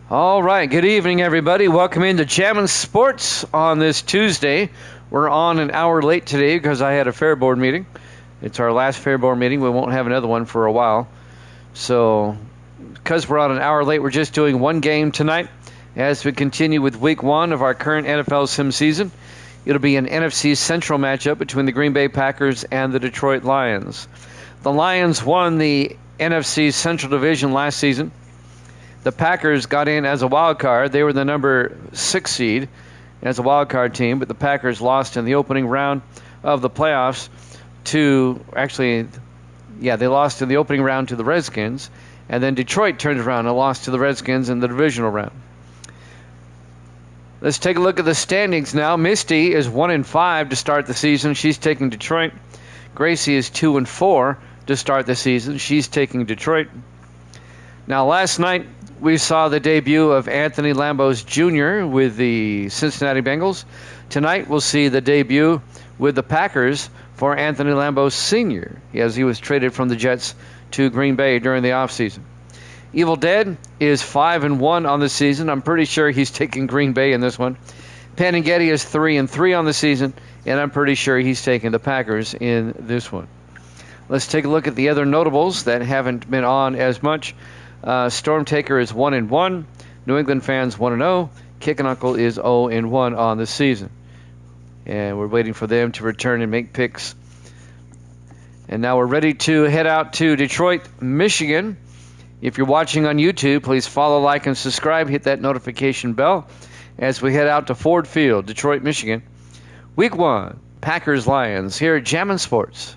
All right, good evening, everybody. Welcome into Jammin' Sports on this Tuesday. We're on an hour late today because I had a fair board meeting. It's our last fair board meeting. We won't have another one for a while. So, because we're on an hour late, we're just doing one game tonight as we continue with week one of our current NFL sim season. It'll be an NFC Central matchup between the Green Bay Packers and the Detroit Lions. The Lions won the NFC Central Division last season. The Packers got in as a wild card. They were the number 6 seed as a wild card team, but the Packers lost in the opening round of the playoffs they lost in the opening round to the Redskins, and then Detroit turned around and lost to the Redskins in the divisional round. Let's take a look at the standings now. Misty is 1-5 to start the season. She's taking Detroit. Gracie is 2-4 to start the season. She's taking Detroit. Now, last night, we saw the debut of Anthony Lambos Jr. with the Cincinnati Bengals. Tonight, we'll see the debut with the Packers for Anthony Lambos Sr., as he was traded from the Jets to Green Bay during the offseason. Evil Dead is 5-1 on the season. I'm pretty sure he's taking Green Bay in this one. Penn and Getty is 3-3 on the season, and I'm pretty sure he's taking the Packers in this one. Let's take a look at the other notables that haven't been on as much. Stormtaker is 1-1. New England Fans 1-0. Kickin' Uncle is 0-1 on the season. And we're waiting for them to return and make picks. And now we're ready to head out to Detroit, Michigan. If you're watching on YouTube, please follow, like, and subscribe. Hit that notification bell as we head out to Ford Field, Detroit, Michigan. Week 1, Packers-Lions here at Jammin' Sports.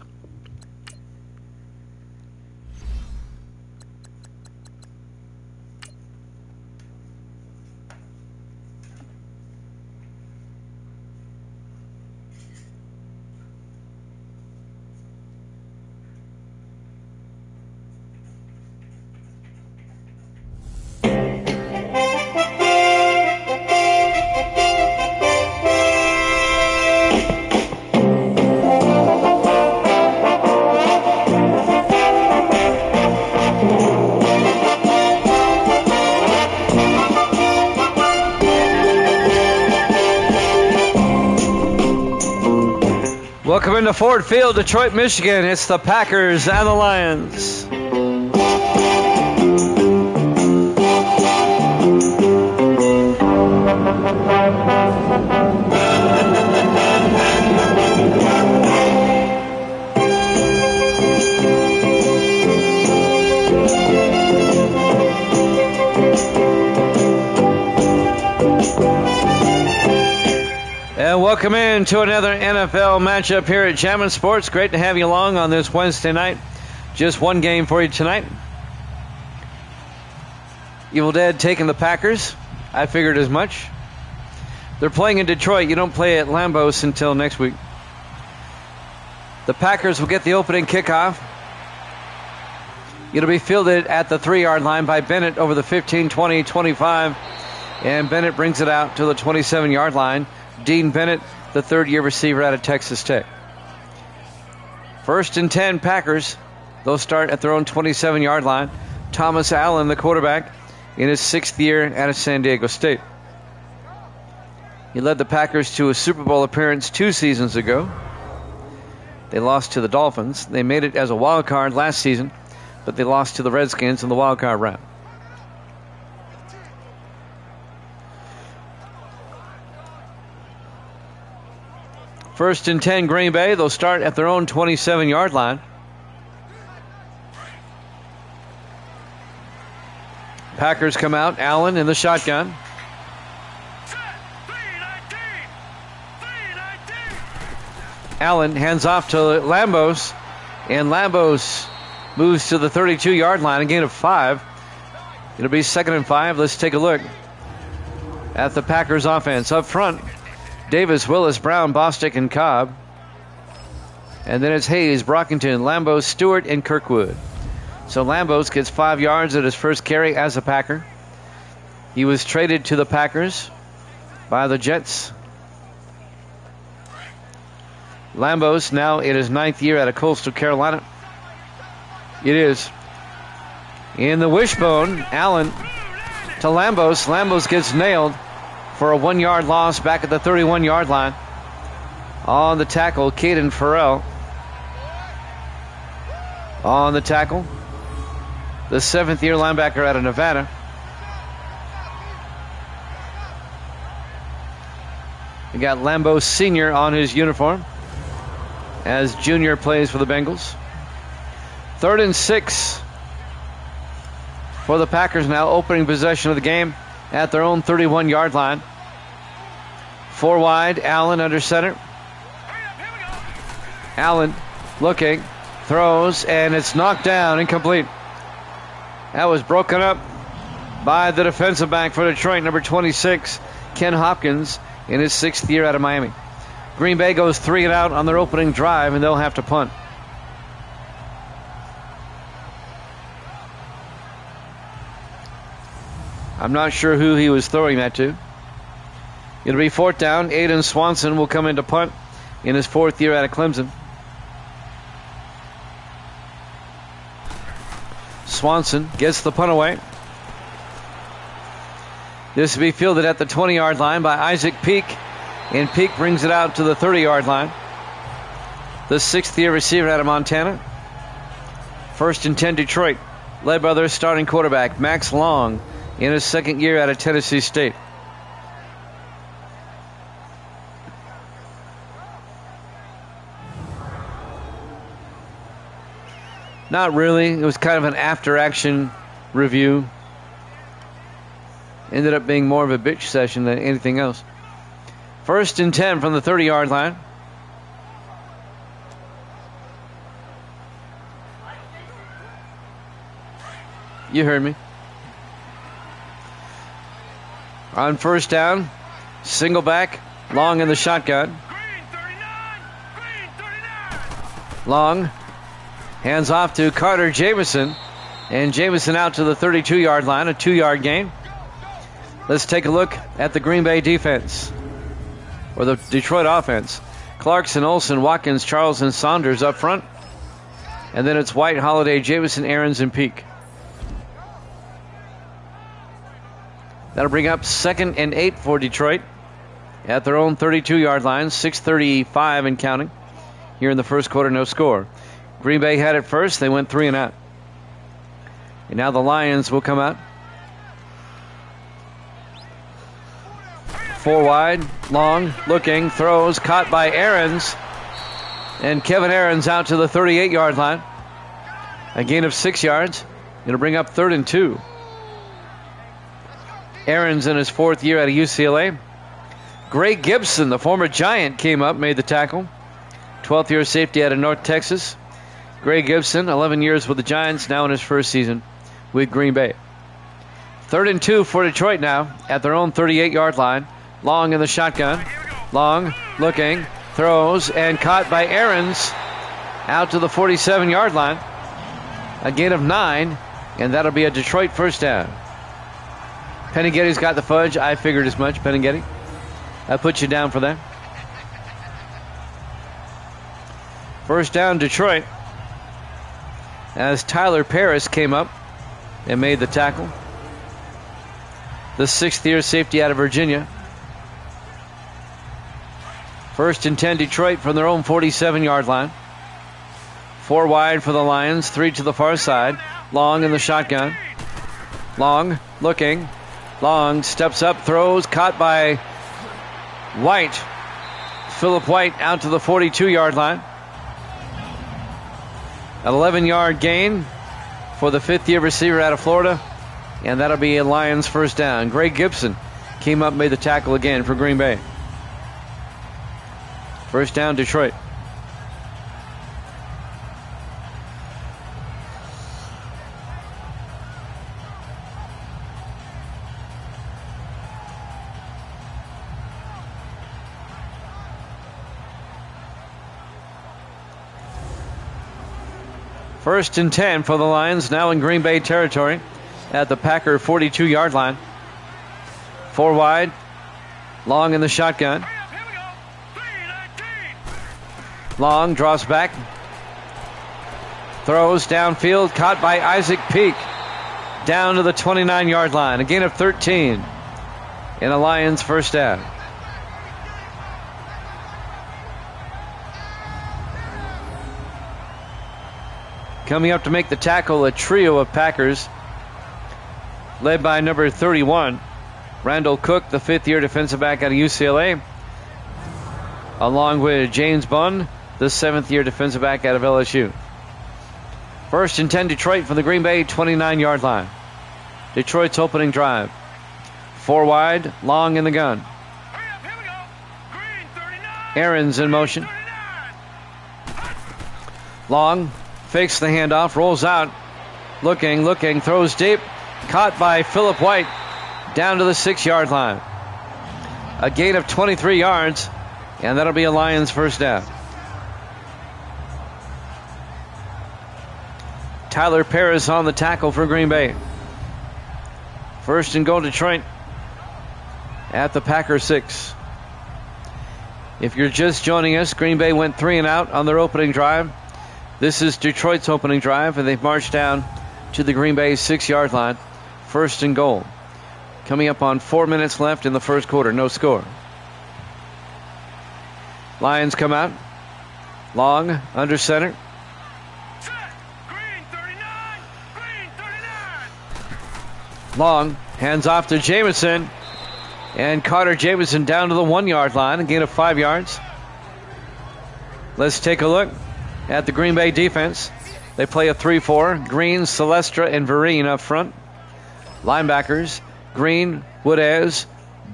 Welcome into Ford Field, Detroit, Michigan. It's the Packers and the Lions. And welcome in to another NFL matchup here at Jammin' Sports. Great to have you along on this Wednesday night. Just one game for you tonight. Evil Dead taking the Packers. I figured as much. They're playing in Detroit. You don't play at Lambos until next week. The Packers will get the opening kickoff. It'll be fielded at the 3-yard line by Bennett over the 15, 20, 25. And Bennett brings it out to the 27-yard line. Dean Bennett, the third-year receiver out of Texas Tech. 1st and 10, Packers. They'll start at their own 27-yard line. Thomas Allen, the quarterback, in his 6th year out of San Diego State. He led the Packers to a Super Bowl appearance 2 seasons ago. They lost to the Dolphins. They made it as a wild card last season, but they lost to the Redskins in the wild card round. First and 10, Green Bay. They'll start at their own 27-yard line. Packers come out. Allen in the shotgun. Allen hands off to Lambos, and Lambos moves to the 32-yard line, a gain of 5. It'll be 2nd and 5. Let's take a look at the Packers offense. Up front, Davis, Willis, Brown, Bostic, and Cobb. And then it's Hayes, Brockington, Lambos, Stewart, and Kirkwood. So Lambos gets 5 yards at his first carry as a Packer. He was traded to the Packers by the Jets. Lambos now in his 9th year out of Coastal Carolina. It is in the wishbone. Allen to Lambos. Lambos gets nailed for a 1-yard loss back at the 31-yard line. On the tackle, Caden Farrell. On the tackle, the 7th-year linebacker out of Nevada. We got Lambo Sr. on his uniform as Junior plays for the Bengals. 3rd and 6 for the Packers now, opening possession of the game at their own 31-yard line. 4 wide, Allen under center. Allen looking, throws, and it's knocked down, incomplete. That was broken up by the defensive back for Detroit, number 26, Ken Hopkins, in his 6th year out of Miami. Green Bay goes 3 and out on their opening drive, and they'll have to punt. I'm not sure who he was throwing that to. It'll be 4th down. Aiden Swanson will come in to punt in his 4th year out of Clemson. Swanson gets the punt away. This will be fielded at the 20-yard line by Isaac Peak, and Peak brings it out to the 30-yard line. The 6th-year receiver out of Montana. 1st and 10 Detroit, led by their starting quarterback, Max Long, in his 2nd year out of Tennessee State. Not really. It was kind of an after-action review. Ended up being more of a bitch session than anything else. 1st and 10 from the 30-yard line. You heard me. On 1st down, single back, Long in the shotgun. Long hands off to Carter Jamison, and Jamison out to the 32-yard line, a 2-yard gain. Let's take a look at the Green Bay defense, or the Detroit offense. Clarkson, Olsen, Watkins, Charles, and Saunders up front. And then it's White, Holiday, Jamison, Aarons, and Peak. That'll bring up 2nd and 8 for Detroit at their own 32-yard line, 6:35 and counting. Here in the first quarter, no score. Green Bay had it first. They went 3 and out. And now the Lions will come out. 4 wide, Long, looking, throws, caught by Aarons. And Kevin Aarons out to the 38-yard line. A gain of 6 yards. It'll bring up 3rd and 2. Aarons in his 4th year out of UCLA. Greg Gibson, the former Giant, came up, made the tackle. 12th year safety out of North Texas. Greg Gibson, 11 years with the Giants, now in his 1st season with Green Bay. 3rd and 2 for Detroit now at their own 38-yard line. Long in the shotgun. Long looking, throws, and caught by Aarons out to the 47-yard line. A gain of 9, and that'll be a Detroit 1st down. Penningetti's got the fudge. I figured as much, Penningetti. I put you down for that. 1st down, Detroit, as Tyler Paris came up and made the tackle. The 6th-year safety out of Virginia. 1st and 10, Detroit from their own 47-yard line. 4 wide for the Lions, 3 to the far side. Long in the shotgun. Long looking. Long steps up, throws, caught by White. Philip White out to the 42-yard line. An 11-yard gain for the 5th-year receiver out of Florida. And that'll be a Lions 1st down. Greg Gibson came up, made the tackle again for Green Bay. 1st down, Detroit. First and 10 for the Lions, now in Green Bay territory at the Packer 42-yard line. 4 wide, Long in the shotgun. Long draws back, throws downfield, caught by Isaac Peak. down to the 29-yard line. A gain of 13 in a Lions first down. Coming up to make the tackle, a trio of Packers, led by number 31, Randall Cook, the fifth-year defensive back out of UCLA, along with James Bunn, the seventh-year defensive back out of LSU. First and 10, Detroit from the Green Bay 29-yard line. Detroit's opening drive. 4 wide, Long in the gun. Aaron's in motion. Long fakes the handoff, rolls out, looking, throws deep, caught by Phillip White, down to the 6-yard line. A gain of 23 yards, and that'll be a Lions first down. Tyler Paris on the tackle for Green Bay. First and goal, Detroit at the Packer 6. If you're just joining us, Green Bay went 3 and out on their opening drive. This is Detroit's opening drive, and they've marched down to the Green Bay 6-yard line. First and goal. Coming up on 4 minutes left in the first quarter. No score. Lions come out. Long under center. Long hands off to Jamison. And Carter Jamison down to the 1-yard line. A gain of 5 yards. Let's take a look at the Green Bay defense. They play a 3-4. Green, Celestra, and Vereen up front. Linebackers, Green, Woodaz,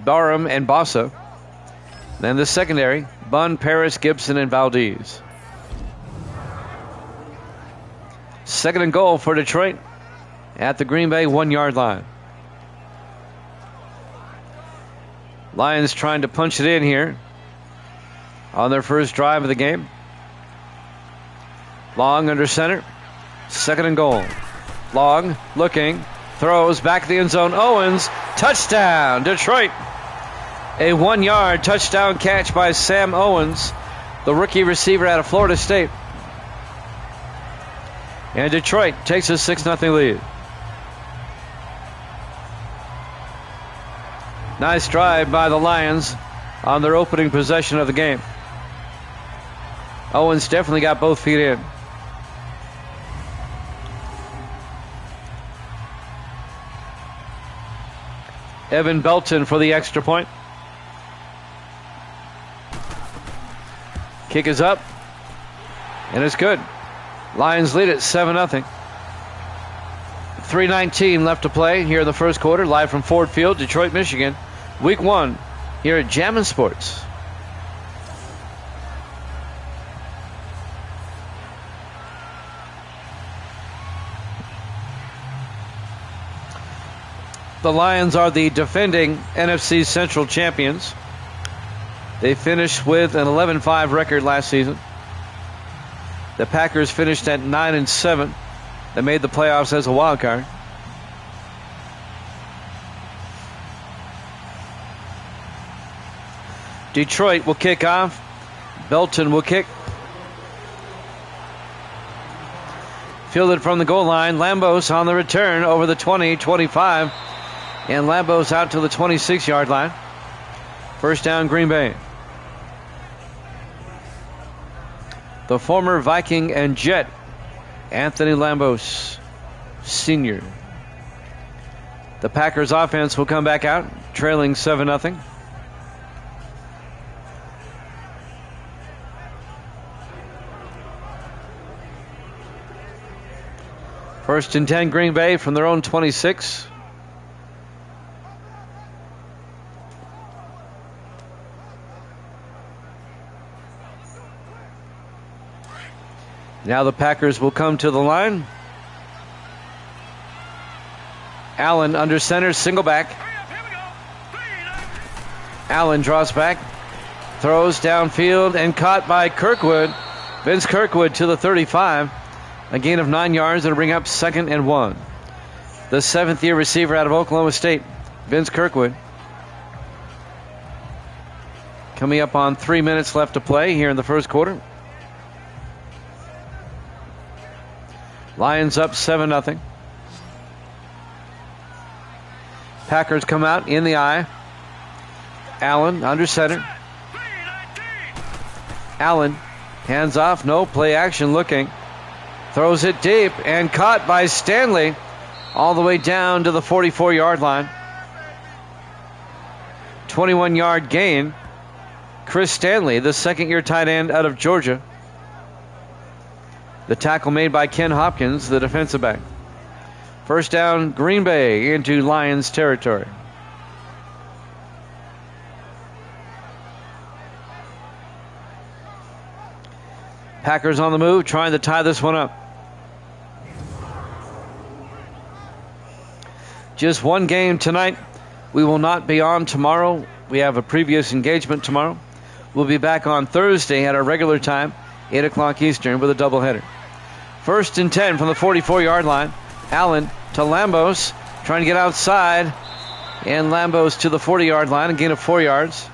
Barham, and Bossa. Then the secondary, Bunn, Paris, Gibson, and Valdez. Second and goal for Detroit at the Green Bay 1-yard line. Lions trying to punch it in here on their first drive of the game. Long under center. Second and goal. Long looking. Throws back to the end zone. Owens. Touchdown. Detroit. A 1-yard touchdown catch by Sam Owens, the rookie receiver out of Florida State. And Detroit takes a 6-0 lead. Nice drive by the Lions on their opening possession of the game. Owens definitely got both feet in. Evan Belton for the extra point. Kick is up, and it's good. Lions lead it 7-0. 3:19 left to play here in the first quarter, live from Ford Field, Detroit, Michigan. Week 1 here at Jammin' Sports. The Lions are the defending NFC Central champions. They finished with an 11-5 record last season. The Packers finished at 9-7. They made the playoffs as a wild card. Detroit will kick off. Belton will kick. Fielded from the goal line. Lambos on the return over the 20-25. And Lambos out to the 26-yard line. First down, Green Bay. The former Viking and Jet, Anthony Lambos, Sr. The Packers offense will come back out, trailing 7-0. First and 10, Green Bay from their own 26. Now the Packers will come to the line. Allen under center, single back. Allen draws back, throws downfield, and caught by Kirkwood. Vince Kirkwood to the 35. A gain of 9 yards. That'll bring up 2nd and 1. The 7th-year receiver out of Oklahoma State, Vince Kirkwood. Coming up on 3 minutes left to play here in the first quarter. Lions up 7-0. Packers come out in the eye. Allen under center. Allen, hands off, no play action looking. Throws it deep and caught by Stanley all the way down to the 44-yard line. 21-yard gain. Chris Stanley, the second-year tight end out of Georgia. The tackle made by Ken Hopkins, the defensive back. First down, Green Bay into Lions territory. Packers on the move, trying to tie this one up. Just one game tonight. We will not be on tomorrow. We have a previous engagement tomorrow. We'll be back on Thursday at our regular time, 8 o'clock Eastern, with a doubleheader. First and 10 from the 44-yard line. Allen to Lambos, trying to get outside. And Lambos to the 40-yard line, a gain of 4 yards.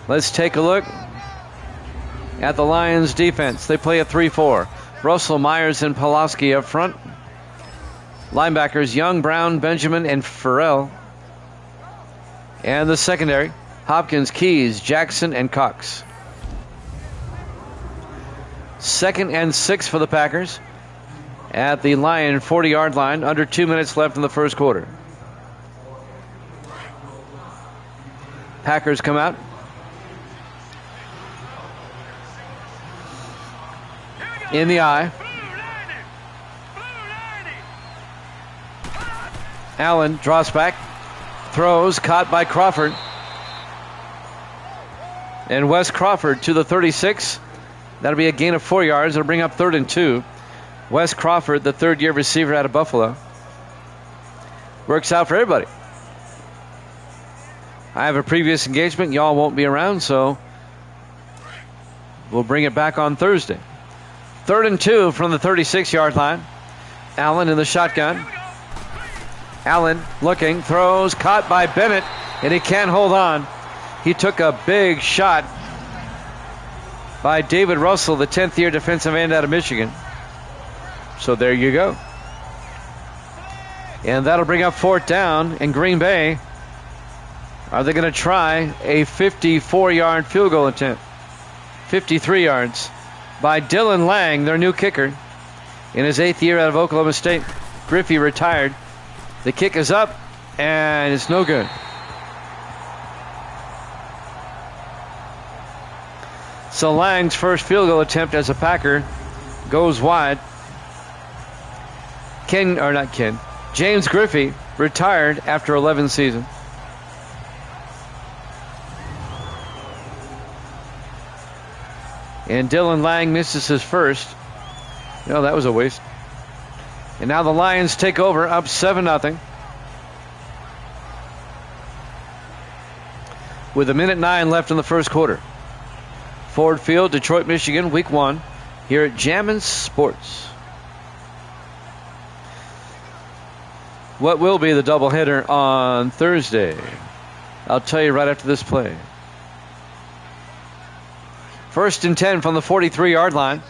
Let's take a look at the Lions defense. They play a 3-4. Russell, Myers, and Pulaski up front. Linebackers Young, Brown, Benjamin, and Farrell. And the secondary, Hopkins, Keys, Jackson, and Cox. 2nd and 6 for the Packers at the Lion 40-yard line. Under 2 minutes left in the first quarter. Packers come out. In the eye. Allen draws back. Throws, caught by Crawford. And Wes Crawford to the 36. That'll be a gain of 4 yards. It'll bring up 3rd and 2. Wes Crawford, the third-year receiver out of Buffalo. Works out for everybody. I have a previous engagement. Y'all won't be around, so we'll bring it back on Thursday. 3rd and 2 from the 36-yard line. Allen in the shotgun. Allen looking, throws, caught by Bennett, and he can't hold on. He took a big shot by David Russell, the 10th-year defensive end out of Michigan. So there you go. And that'll bring up 4th down in Green Bay. Are they going to try a 54-yard field goal attempt? 53 yards by Dylan Lang, their new kicker. In his 8th year out of Oklahoma State, Griffey retired. The kick is up, and it's no good. So Lang's first field goal attempt as a Packer goes wide. James Griffey retired after 11 seasons. And Dylan Lang misses his first. No, that was a waste. And now the Lions take over, up 7-0. With 1:09 left in the first quarter. Ford Field, Detroit, Michigan, Week 1, here at Jammin' Sports. What will be the doubleheader on Thursday? I'll tell you right after this play. 1st and 10 from the 43-yard line.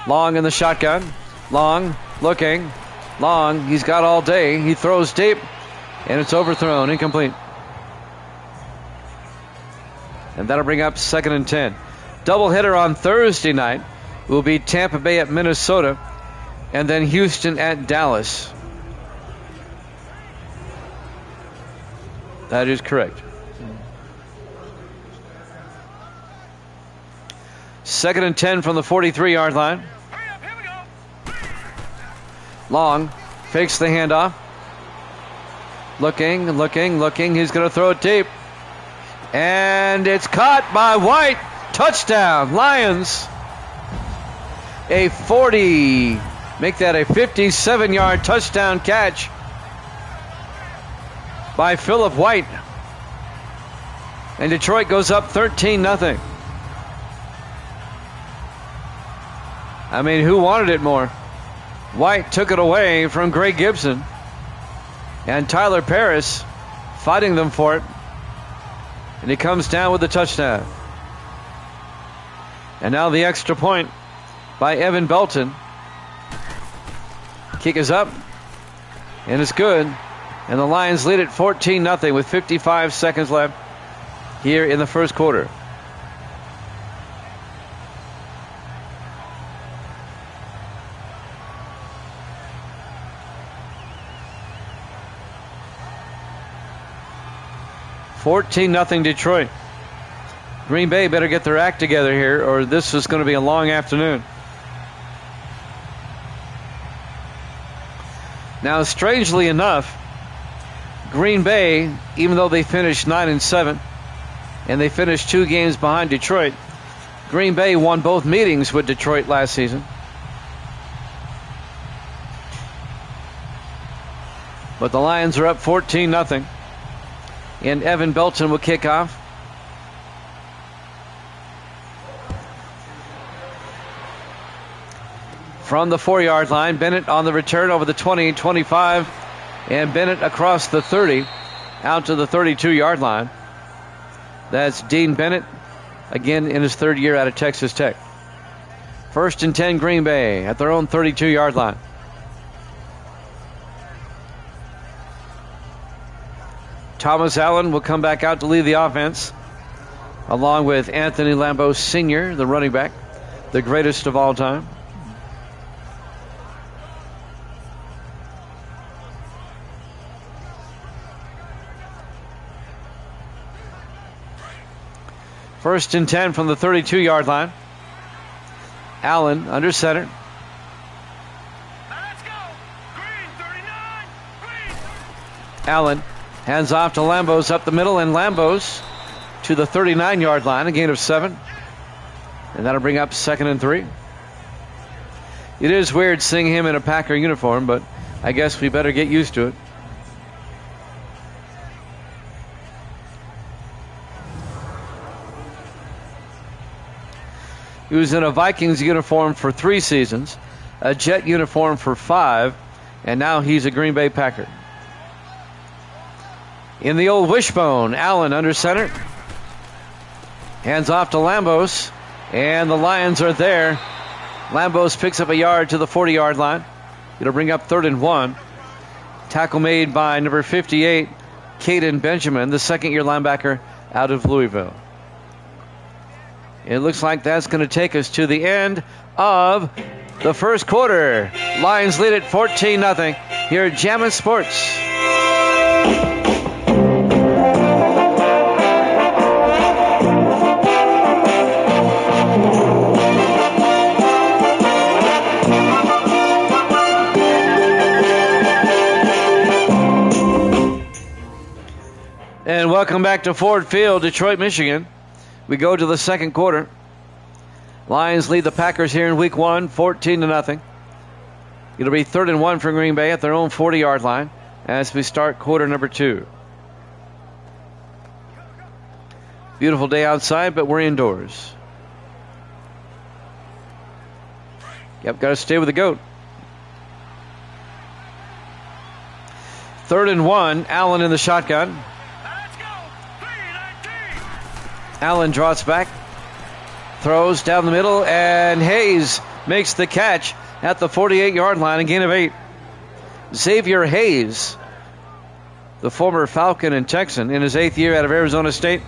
Long in the shotgun. Long looking. Long, he's got all day. He throws deep, and it's overthrown, incomplete. And that'll bring up 2nd and 10. Doubleheader on Thursday night will be Tampa Bay at Minnesota, and then Houston at Dallas. That is correct. 2nd and 10 from the 43-yard line. Long fakes the handoff. Looking. He's going to throw it deep. And it's caught by White. Touchdown, Lions. A 57-yard touchdown catch by Philip White. And Detroit goes up 13-0. I mean, who wanted it more? White took it away from Greg Gibson. And Tyler Paris fighting them for it. And he comes down with the touchdown. And now the extra point by Evan Belton. Kick is up. And it's good. And the Lions lead it 14-0 with 55 seconds left here in the first quarter. $14-0 Detroit. Green Bay better get their act together here, or this is going to be a long afternoon. Now, strangely enough, Green Bay, even though they finished 9-7, and they finished 2 games behind Detroit, Green Bay won both meetings with Detroit last season. But the Lions are up 14-0. And Evan Belton will kick off. From the 4-yard line, Bennett on the return over the 20, 25, and Bennett across the 30 out to the 32-yard line. That's Dean Bennett, again in his 3rd year out of Texas Tech. 1st and 10 Green Bay at their own 32-yard line. Thomas Allen will come back out to lead the offense, along with Anthony Lambeau Sr., the running back, the greatest of all time. First and 10 from the 32-yard line. Allen under center. Let's go. Green 39. Green. Allen hands off to Lambos up the middle, and Lambos to the 39-yard line, a gain of 7. And that'll bring up 2nd and 3. It is weird seeing him in a Packer uniform, but I guess we better get used to it. He was in a Vikings uniform for 3 seasons, a Jet uniform for 5, and now he's a Green Bay Packer. In the old wishbone, Allen under center. Hands off to Lambos, and the Lions are there. Lambos picks up a yard to the 40-yard line. It'll bring up 3rd and 1. Tackle made by number 58, Caden Benjamin, the 2nd-year linebacker out of Louisville. It looks like that's going to take us to the end of the first quarter. Lions lead it 14-0 here at Jammin' Sports. And welcome back to Ford Field, Detroit, Michigan. We go to the second quarter. Lions lead the Packers here in week 1, 14-0. It'll be 3rd and 1 for Green Bay at their own 40-yard line as we start quarter number 2. Beautiful day outside, but we're indoors. Yep, got to stay with the goat. 3rd and 1, Allen in the shotgun. Allen drops back, throws down the middle, and Hayes makes the catch at the 48-yard line, a gain of 8. Xavier Hayes, the former Falcon and Texan, in his 8th year out of Arizona State,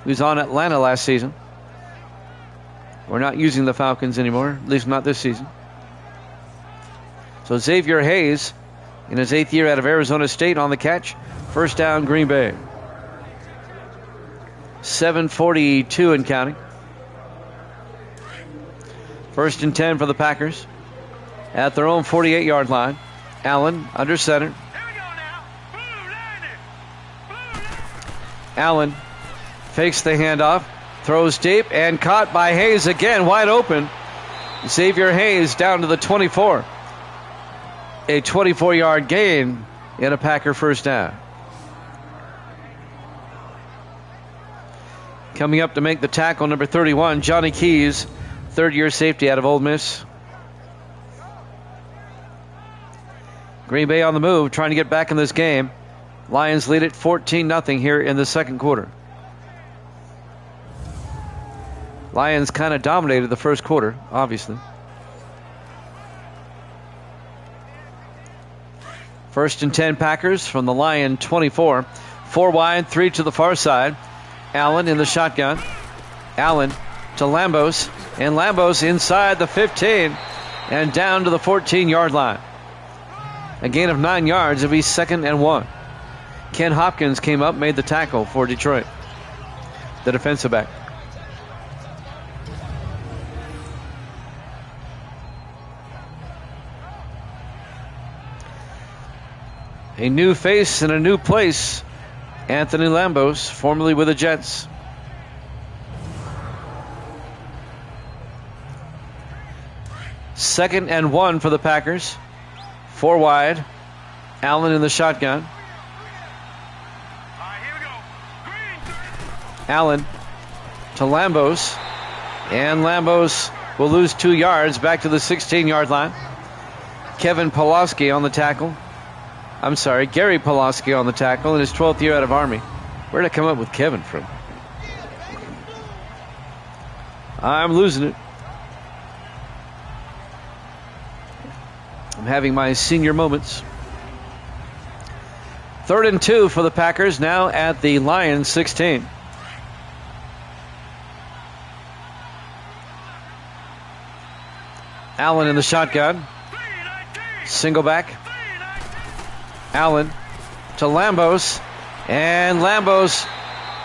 who's on Atlanta last season. We're not using the Falcons anymore, at least not this season. So Xavier Hayes, in his 8th year out of Arizona State, on the catch. First down, Green Bay. 7:42 and counting. 1st and 10 for the Packers at their own 48-yard line. Allen under center. Allen fakes the handoff, throws deep, and caught by Hayes again, wide open. Xavier Hayes down to the 24. A 24-yard gain in a Packer first down. Coming up to make the tackle, number 31, Johnny Keys, 3rd-year safety out of Ole Miss. Green Bay on the move, trying to get back in this game. Lions lead it 14-0 here in the second quarter. Lions kind of dominated the first quarter, obviously. First and 10 Packers from the Lion 24. 4 wide, 3 to the far side. Allen in the shotgun. Allen to Lambos. And Lambos inside the 15 and down to the 14-yard line. A gain of 9 yards. It'll be 2nd and 1. Ken Hopkins came up, made the tackle for Detroit, the defensive back. A new face and a new place. Anthony Lambos, formerly with the Jets. Second and 1 for the Packers. 4 wide. Allen in the shotgun. Allen to Lambos. And Lambos will lose 2 yards back to the 16-yard line. Kevin Pulaski on the tackle. I'm sorry, Gary Pulaski on the tackle in his 12th year out of Army. Where did I come up with Kevin from? I'm losing it. I'm having my senior moments. 3rd and 2 for the Packers, now at the Lions 16. Allen in the shotgun. Single back. Allen to Lambos. And Lambos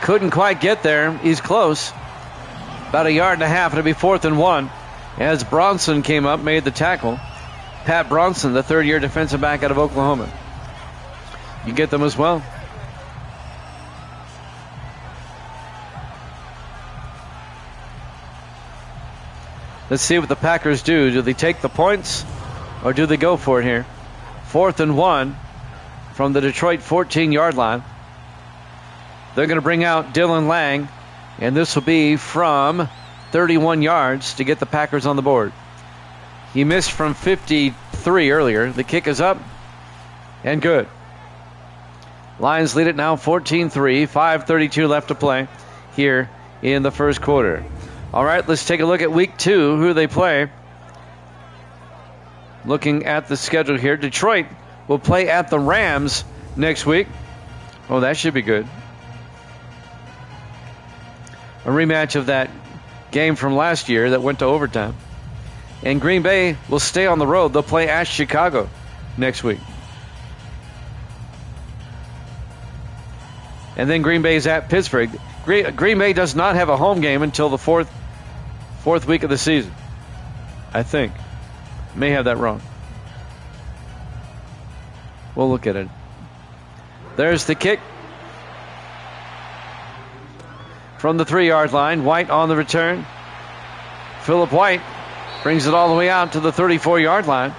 couldn't quite get there. He's close. About 1.5 yards. It'll be 4th and 1. As Bronson came up, made the tackle. Pat Bronson, the 3rd-year defensive back out of Oklahoma. You get them as well. Let's see what the Packers do. Do they take the points or do they go for it here? 4th and 1 from the Detroit 14-yard line. They're going to bring out Dylan Lang, and this will be from 31 yards to get the Packers on the board. He missed from 53 earlier. The kick is up and good. Lions lead it now 14-3, 5:32 left to play here in the first quarter. All right, let's take a look at week 2, who they play. Looking at the schedule here, Detroit will play at the Rams next week. Oh, that should be good. A rematch of that game from last year that went to overtime. And Green Bay will stay on the road. They'll play at Chicago next week. And then Green Bay's at Pittsburgh. Green Bay does not have a home game until the fourth week of the season, I think. May have that wrong. We'll look at it. There's the kick from the 3-yard line. White on the return. Philip White brings it all the way out to the 34-yard line.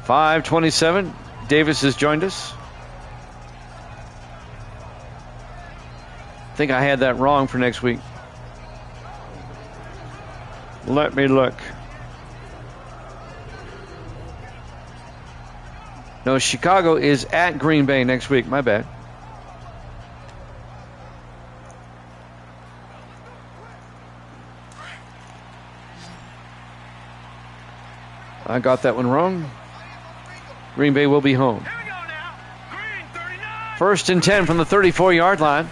.5:27. Davis has joined us. I think I had that wrong for next week. Let me look. No, Chicago is at Green Bay next week. My bad. I got that one wrong. Green Bay will be home. 1st and 10 from the 34-yard line.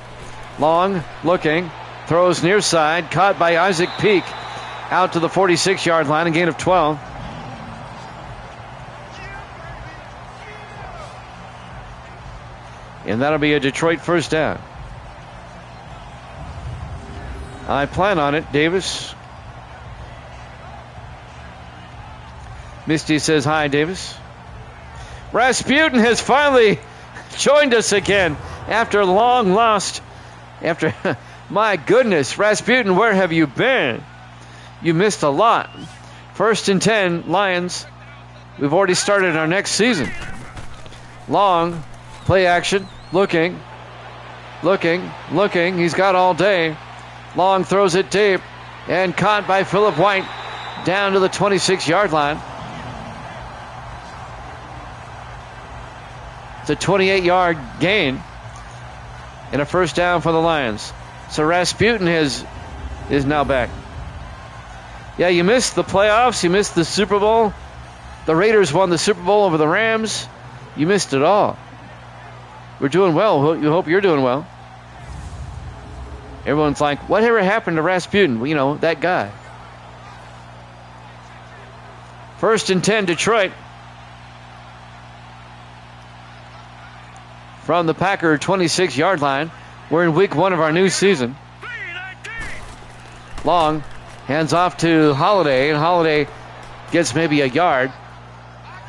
Long, looking, throws near side, caught by Isaac Peak. Out to the 46-yard line, a gain of 12. And that'll be a Detroit first down. I plan on it, Davis. Misty says hi, Davis. Rasputin has finally joined us again after long lost. My goodness, Rasputin, where have you been? You missed a lot. 1st and 10, Lions. We've already started our next season. Long, play action, looking. He's got all day. Long throws it deep and caught by Philip White down to the 26-yard line. It's a 28-yard gain and a first down for the Lions. So Rasputin is now back. Yeah, you missed the playoffs. You missed the Super Bowl. The Raiders won the Super Bowl over the Rams. You missed it all. We're doing well. You hope you're doing well. Everyone's like, whatever happened to Rasputin? Well, you know, that guy. 1st and 10, Detroit. From the Packer 26-yard line. We're in week 1 of our new season. Long. Hands off to Holiday. And Holiday gets maybe a yard.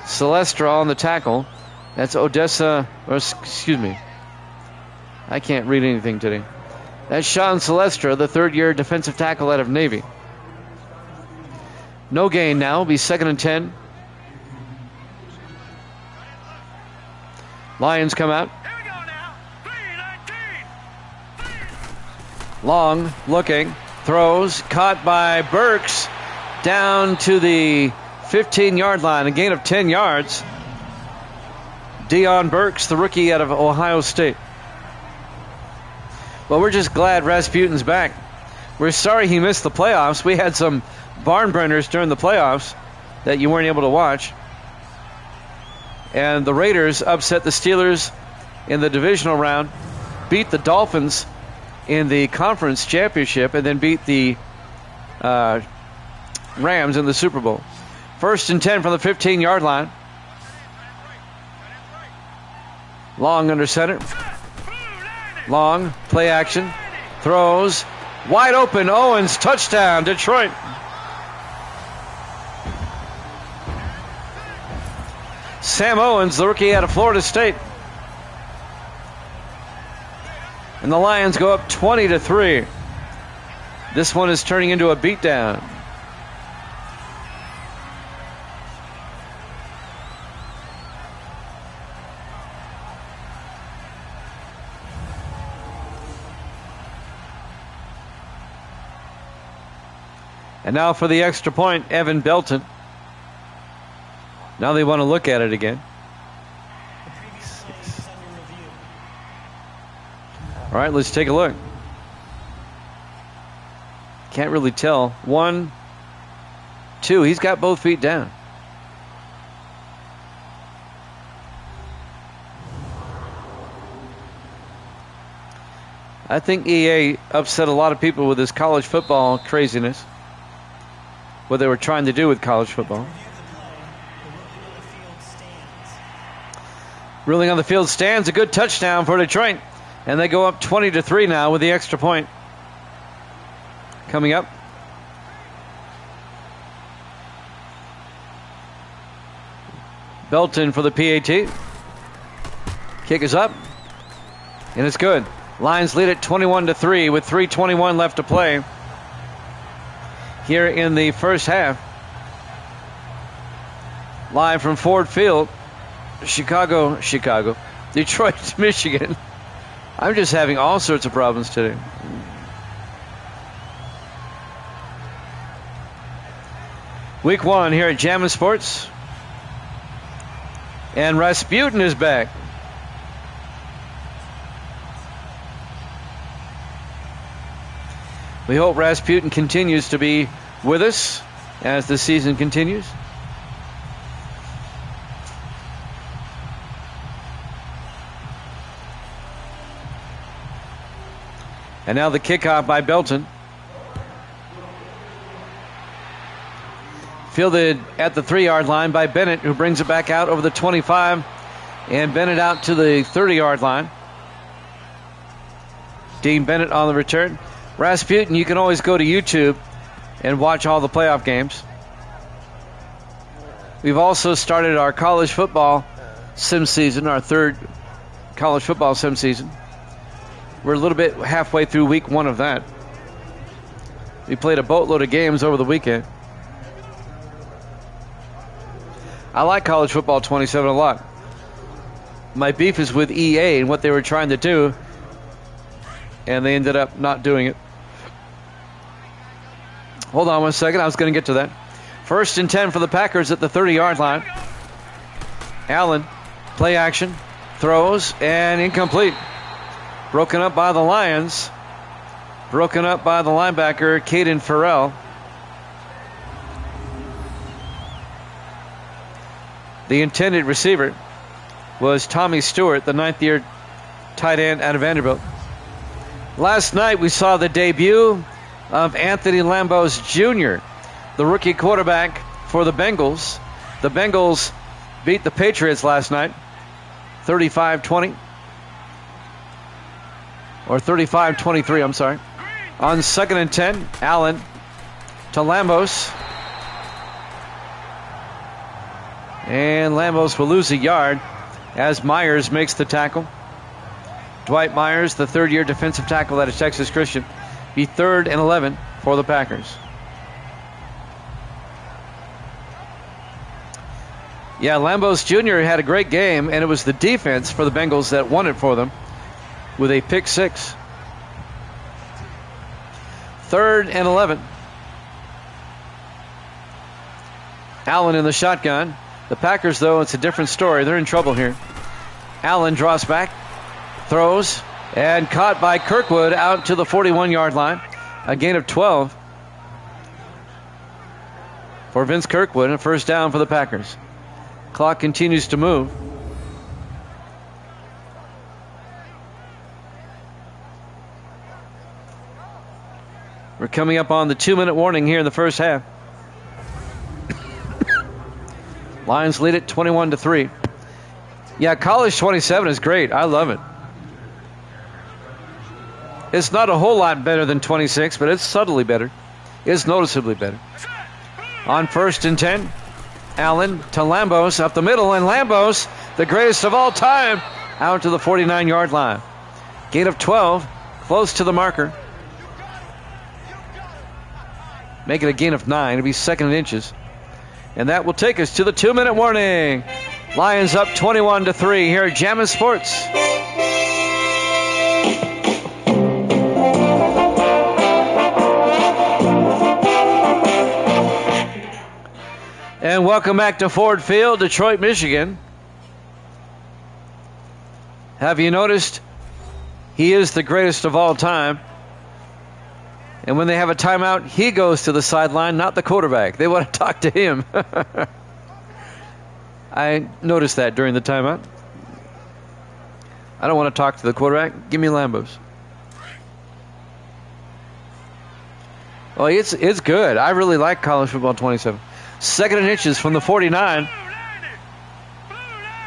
Celestra on the tackle. That's Odessa. Or, excuse me. I can't read anything today. That's Sean Celestra, the 3rd-year defensive tackle out of Navy. No gain now. It'll be 2nd and 10. Lions come out. Here we go now. 3-19. Long, looking, throws, caught by Burks, down to the 15-yard line, a gain of 10 yards. Deion Burks, the rookie out of Ohio State. Well, we're just glad Rasputin's back. We're sorry he missed the playoffs. We had some barn burners during the playoffs that you weren't able to watch. And the Raiders upset the Steelers in the divisional round, beat the Dolphins in the conference championship, and then beat the Rams in the Super Bowl. 1st and 10 from the 15-yard line. Long under center. Long, play action. Throws. Wide open. Owens, touchdown, Detroit. Sam Owens, the rookie out of Florida State. And the Lions go up 20-3. This one is turning into a beatdown. And now for the extra point, Evan Belton. Now they want to look at it again. All right, let's take a look. Can't really tell. 1, 2. He's got both feet down. I think EA upset a lot of people with his college football craziness. What they were trying to do with college football. Ruling on the field stands. A good touchdown for Detroit. And they go up 20-3 now with the extra point. Coming up. Belton for the PAT. Kick is up. And it's good. Lions lead at 21-3 with 3:21 left to play here in the first half. Live from Ford Field, Detroit, Michigan. I'm just having all sorts of problems today. Week 1 here at Jammin' Sports. And Rasputin is back. We hope Rasputin continues to be with us as the season continues. And now the kickoff by Belton. Fielded at the 3-yard line by Bennett, who brings it back out over the 25. And Bennett out to the 30-yard line. Dean Bennett on the return. Rasputin, you can always go to YouTube and watch all the playoff games. We've also started our college football sim season, our 3rd college football sim season. We're a little bit halfway through week 1 of that. We played a boatload of games over the weekend. I like college football 27 a lot. My beef is with EA and what they were trying to do, and they ended up not doing it. Hold on 1 second. I was going to get to that. 1st and 10 for the Packers at the 30-yard line. Allen, play action, throws, and incomplete. Broken up by the Lions. Broken up by the linebacker, Caden Farrell. The intended receiver was Tommy Stewart, the 9th-year tight end out of Vanderbilt. Last night we saw the debut of Anthony Lambos Jr., the rookie quarterback for the Bengals. The Bengals beat the Patriots last night, 35-20. Or 35-23, I'm sorry. On 2nd and 10, Allen to Lambos. And Lambos will lose a yard as Myers makes the tackle. Dwight Myers, the 3rd-year defensive tackle out of Texas Christian, be 3rd and 11 for the Packers. Yeah, Lambos Jr. had a great game, and it was the defense for the Bengals that won it for them with a pick 6. 3rd and 11. Allen in the shotgun. The Packers, though, it's a different story. They're in trouble here. Allen draws back, throws, and caught by Kirkwood out to the 41-yard line. A gain of 12 for Vince Kirkwood, and a first down for the Packers. Clock continues to move. We're coming up on the 2-minute warning here in the first half. Lions lead it 21-3. Yeah, College 27 is great. I love it. It's not a whole lot better than 26, but it's subtly better. It's noticeably better. On 1st and 10, Allen to Lambos up the middle, and Lambos, the greatest of all time, out to the 49-yard line. Gain of 12, close to the marker. Make it a gain of 9. It'll be 2nd and inches. And that will take us to the 2-minute warning. Lions up 21-3 here at Jammin' Sports. And welcome back to Ford Field, Detroit, Michigan. Have you noticed he is the greatest of all time? And when they have a timeout, he goes to the sideline, not the quarterback. They want to talk to him. I noticed that during the timeout. I don't want to talk to the quarterback. Give me Lambos. Well, it's good. I really like college football 27. 2nd and inches from the 49.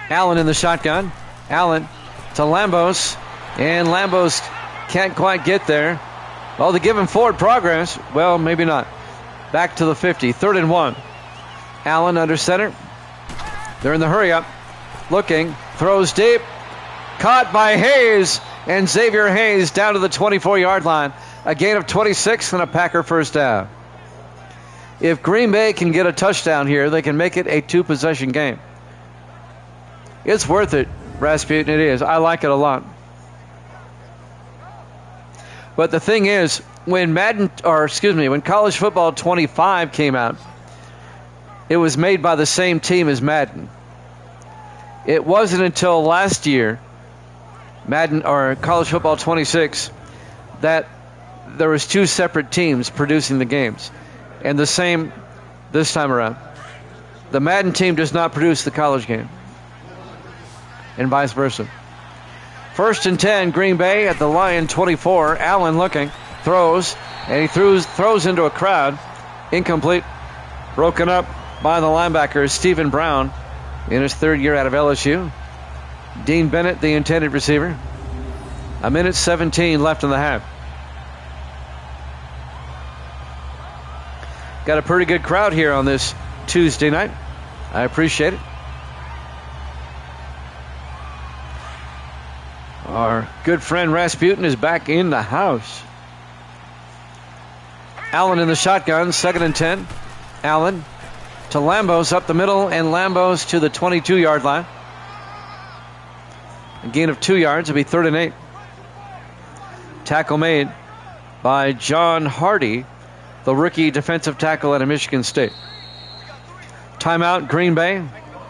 Allen in the shotgun. Allen to Lambos. And Lambos can't quite get there. Well, they give him forward progress. Well, maybe not. Back to the 50. 3rd and 1. Allen under center. They're in the hurry up. Looking. Throws deep. Caught by Hayes. And Xavier Hayes down to the 24-yard line. A gain of 26 and a Packer first down. If Green Bay can get a touchdown here, they can make it a 2-possession game. It's worth it, Rasputin. It is. I like it a lot. But the thing is, when when College Football 25 came out, it was made by the same team as Madden. It wasn't until last year, Madden or College Football 26, that there was 2 separate teams producing the games. And the same this time around. The Madden team does not produce the college game. And vice versa. 1st and 10, Green Bay at the Lion 24. Allen looking, throws, and he throws into a crowd. Incomplete. Broken up by the linebacker, Stephen Brown, in his 3rd year out of LSU. Dean Bennett, the intended receiver. 1:17 left in the half. Got a pretty good crowd here on this Tuesday night. I appreciate it. Our good friend Rasputin is back in the house. Allen in the shotgun, 2nd and 10. Allen to Lambos up the middle, and Lambos to the 22-yard line. A gain of 2 yards. It'll be 3rd and 8. Tackle made by John Hardy, the rookie defensive tackle out of Michigan State. Timeout, Green Bay,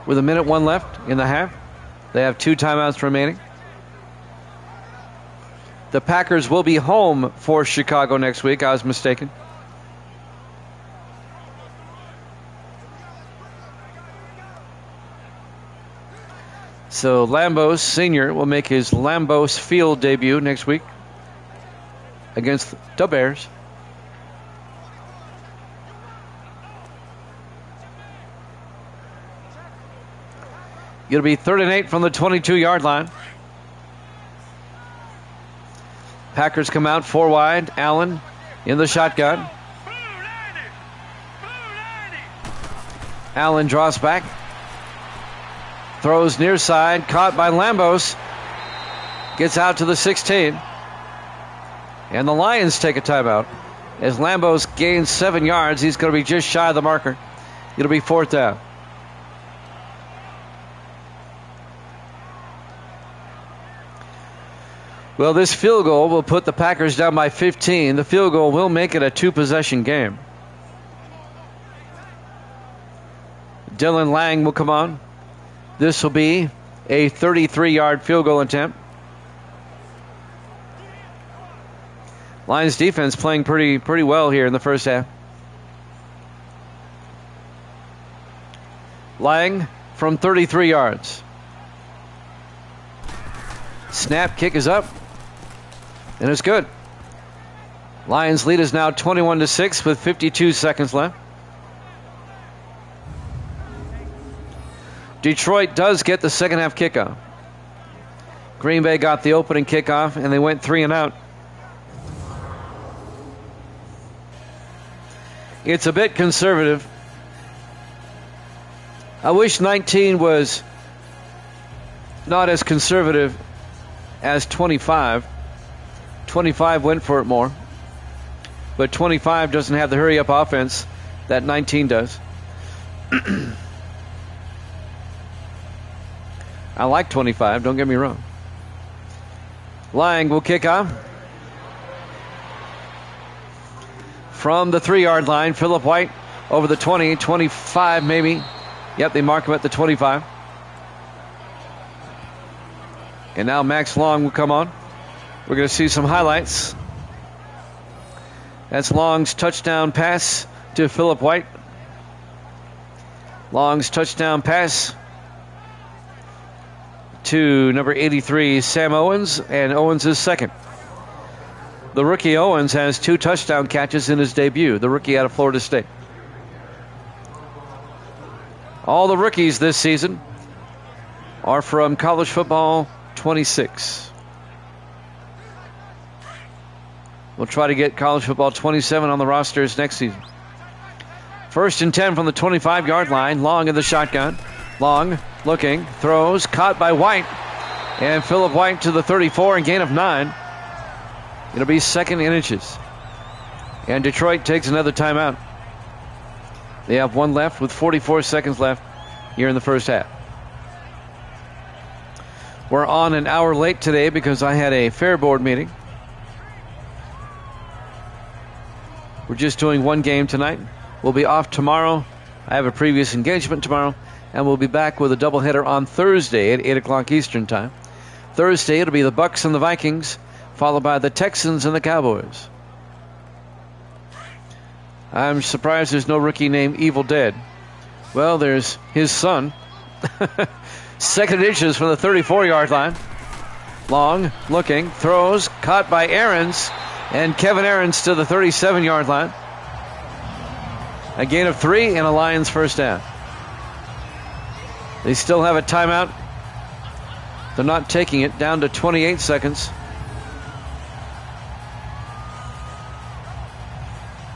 with 1:01 left in the half. They have 2 timeouts remaining. The Packers will be home for Chicago next week. I was mistaken. So Lambos Sr. will make his Lambos Field debut next week against the Bears. It'll be 3rd and 8 from the 22-yard line. Packers come out 4 wide. Allen in the shotgun. Allen draws back. Throws near side. Caught by Lambos. Gets out to the 16. And the Lions take a timeout. As Lambos gains 7 yards, he's going to be just shy of the marker. It'll be 4th down. Well, this field goal will put the Packers down by 15. The field goal will make it a 2-possession game. Dylan Lang will come on. This will be a 33-yard field goal attempt. Lions defense playing pretty well here in the first half. Lang from 33 yards. Snap, kick is up. And it's good. Lions lead is now 21-6 with 52 seconds left. Detroit does get the second half kickoff. Green Bay got the opening kickoff and they went 3 and out. It's a bit conservative. I wish 19 was not as conservative as 25. 25 went for it more. But 25 doesn't have the hurry-up offense that 19 does. I like 25, don't get me wrong. Lang will kick off. From the 3-yard line, Phillip White over the 20, 25 maybe. Yep, they mark him at the 25. And now Max Long will come on. We're going to see some highlights. That's Long's touchdown pass to Phillip White. Long's touchdown pass to number 83, Sam Owens, and Owens is second. The rookie Owens has 2 touchdown catches in his debut, the rookie out of Florida State. All the rookies this season are from College Football 26. We'll try to get College Football 27 on the rosters next season. 1st and 10 from the 25-yard line. Long in the shotgun. Long looking, throws, caught by White. And Phillip White to the 34 and gain of 9. It'll be 2nd and inches. And Detroit takes another timeout. They have 1 left with 44 seconds left here in the first half. We're on an hour late today because I had a fair board meeting. We're just doing 1 game tonight. We'll be off tomorrow. I have a previous engagement tomorrow. And we'll be back with a doubleheader on Thursday at 8 o'clock Eastern Time. Thursday, it'll be the Bucs and the Vikings, followed by the Texans and the Cowboys. I'm surprised there's no rookie named Evil Dead. Well, there's his son. 2nd inches from the 34-yard line. Long, looking, throws, caught by Aarons. And Kevin Aarons to the 37-yard line. A gain of 3 and a Lions first down. They still have a timeout. They're not taking it, down to 28 seconds.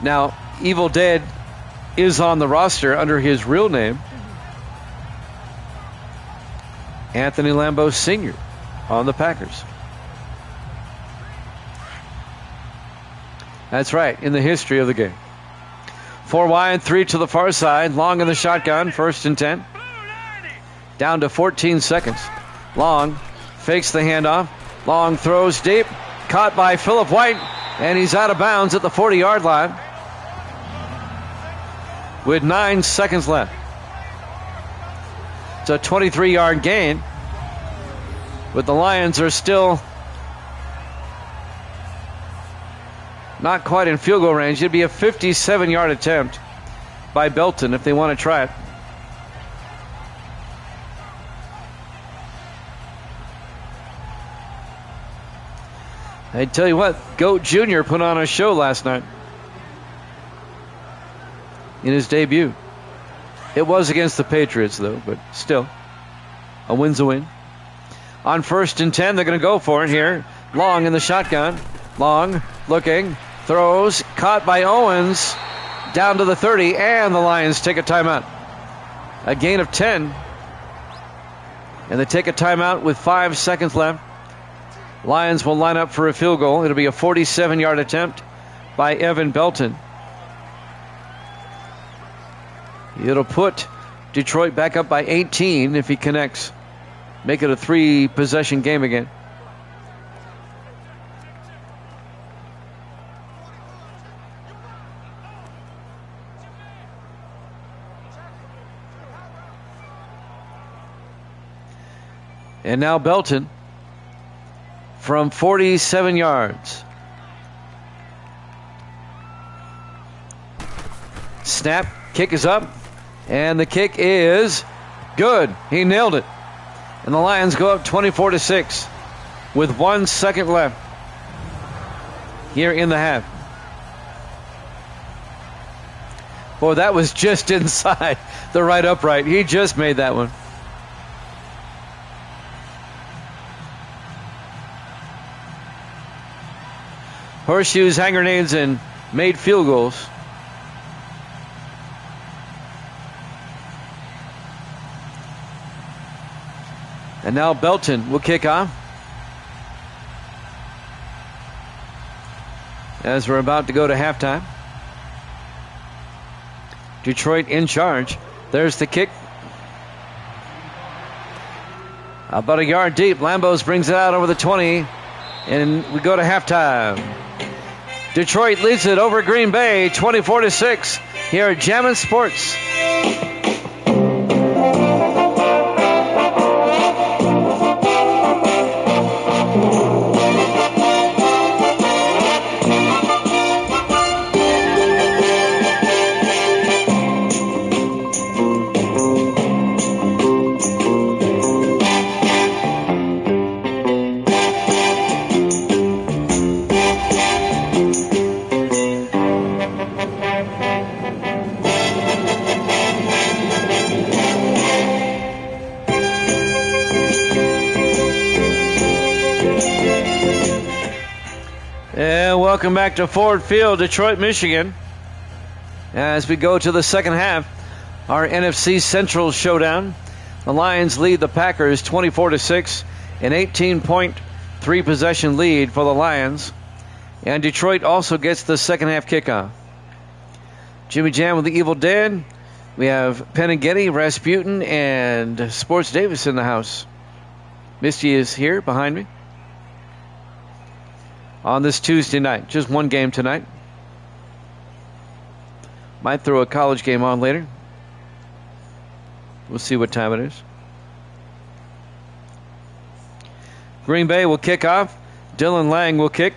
Now, Evil Dead is on the roster under his real name. Anthony Lambeau Sr. on the Packers. That's right, in the history of the game. 4 wide, 3 to the far side. Long in the shotgun, 1st and 10. Down to 14 seconds. Long fakes the handoff. Long throws deep. Caught by Phillip White. And he's out of bounds at the 40-yard line. With 9 seconds left. It's a 23-yard gain. But the Lions are still not quite in field goal range. It'd be a 57-yard attempt by Belton if they want to try it. I tell you what, Goat Jr. put on a show last night in his debut. It was against the Patriots, though, but still, a win's a win. On 1st and 10, they're going to go for it here. Long in the shotgun. Long looking, throws, caught by Owens, down to the 30, and the Lions take a timeout. A gain of 10, and they take a timeout with 5 seconds left. Lions will line up for a field goal. It'll be a 47-yard attempt by Evan Belton. It'll put Detroit back up by 18 if he connects. Make it a 3-possession game again. And now Belton from 47 yards. Snap, kick is up, and the kick is good. He nailed it. And the Lions go up 24-6 with 1 second left here in the half. Boy, that was just inside the right upright. He just made that one. Horseshoes, hand grenades, and made field goals. And now Belton will kick off. As we're about to go to halftime. Detroit in charge. There's the kick. About a yard deep. Lambos brings it out over the 20. And we go to halftime. Detroit leads it over Green Bay 24-6 here at Jammin' Sports. Welcome back to Ford Field, Detroit, Michigan. As we go to the second half, our NFC Central showdown. The Lions lead the Packers 24-6, an 18-point 3-possession lead for the Lions. And Detroit also gets the second half kickoff. Jimmy Jam with the Evil Dead. We have Penn and Getty, Rasputin, and Sports Davis in the house. Misty is here behind me. On this Tuesday night. Just one game tonight. Might throw a college game on later. We'll see what time it is. Green Bay will kick off. Dylan Lang will kick.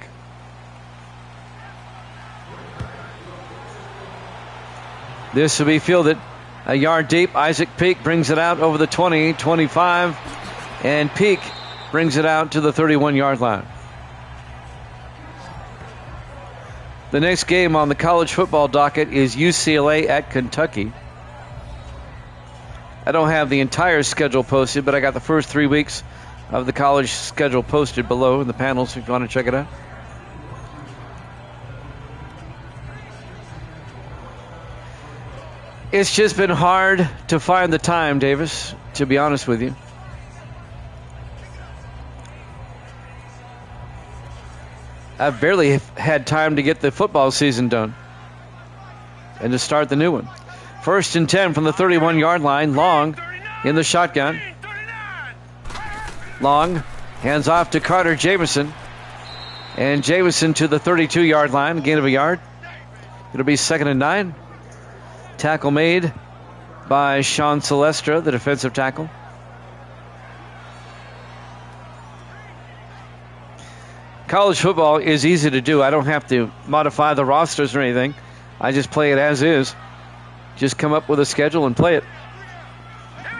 This will be fielded a yard deep. Isaac Peak brings it out over the 20, 25. And Peak brings it out to the 31-yard line. The next game on the college football docket is UCLA at Kentucky. I don't have the entire schedule posted, but I got the first 3 weeks of the college schedule posted below in the panels if you want to check it out. It's just been hard to find the time, Davis, to be honest with you. I've barely had time to get the football season done and to start the new one. 1st and 10 from the 31-yard line. Long in the shotgun. Long hands off to Carter Jamison. And Jamison to the 32-yard line. Gain of a yard. It'll be 2nd and 9. Tackle made by Sean Silvestre, the defensive tackle. College football is easy to do. I don't have to modify the rosters or anything. I just play it as is. Just come up with a schedule and play it.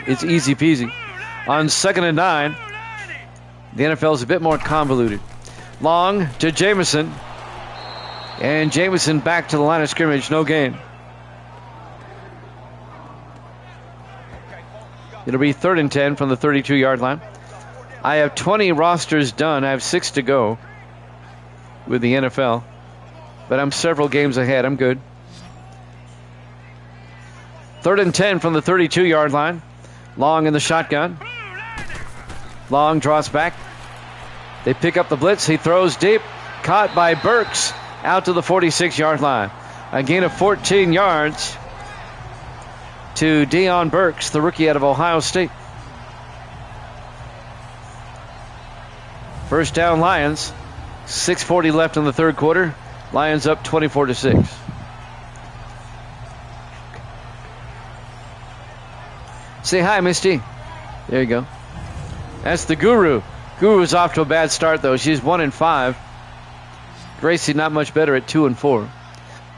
It's easy peasy. On 2nd and 9, the NFL is a bit more convoluted. Long to Jamison. And Jamison back to the line of scrimmage. No gain. It'll be 3rd and 10 from the 32-yard line. I have 20 rosters done. I have 6 to go with the NFL. But I'm several games ahead. I'm good. 3rd and 10 from the 32-yard line. Long in the shotgun. Long draws back. They pick up the blitz. He throws deep. Caught by Burks out to the 46-yard line. A gain of 14 yards to Deion Burks, the rookie out of Ohio State. First down, Lions. 6:40 left in the third quarter. Lions up 24-6. Say hi, Misty. There you go. That's the Guru. Guru's off to a bad start, though. She's 1-5. Gracie not much better at 2-4.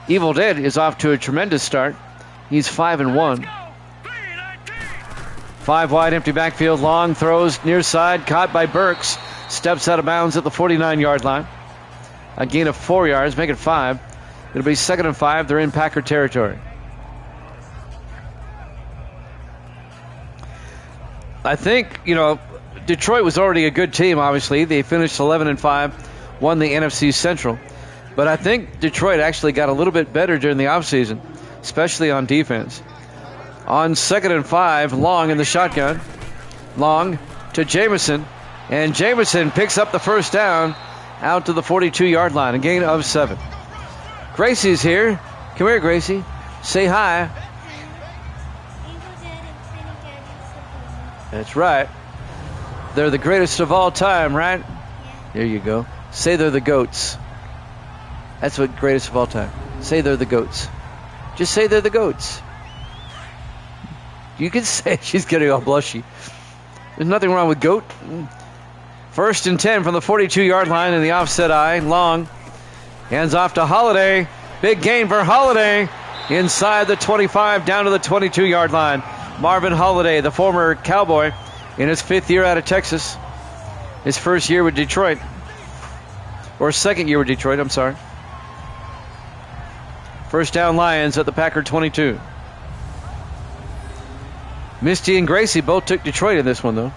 Evil Dead is off to a tremendous start. He's 5-1. 5 wide, empty backfield. Long throws near side, caught by Burks. Steps out of bounds at the 49-yard line. A gain of 4 yards, make it 5. It'll be 2nd and 5. They're in Packer territory. I think, Detroit was already a good team, obviously. They finished 11-5, won the NFC Central. But I think Detroit actually got a little bit better during the offseason, especially on defense. On 2nd and 5, Long in the shotgun. Long to Jamison. And Jamison picks up the first down out to the 42-yard line. A gain of 7. Gracie's here. Come here, Gracie. Say hi. That's right. They're the greatest of all time, right? There you go. Say they're the GOATs. That's what greatest of all time. Say they're the GOATs. Just say they're the GOATs. You can say she's getting all blushy. There's nothing wrong with GOAT. 1st and 10 from the 42-yard line in the offset eye. Long hands off to Holiday. Big gain for Holiday. Inside the 25, down to the 22-yard line. Marvin Holiday, the former Cowboy, in his 5th year out of Texas. His 1st year with Detroit. Or 2nd year with Detroit, I'm sorry. First down, Lions at the Packer 22. Misty and Gracie both took Detroit in this one, though.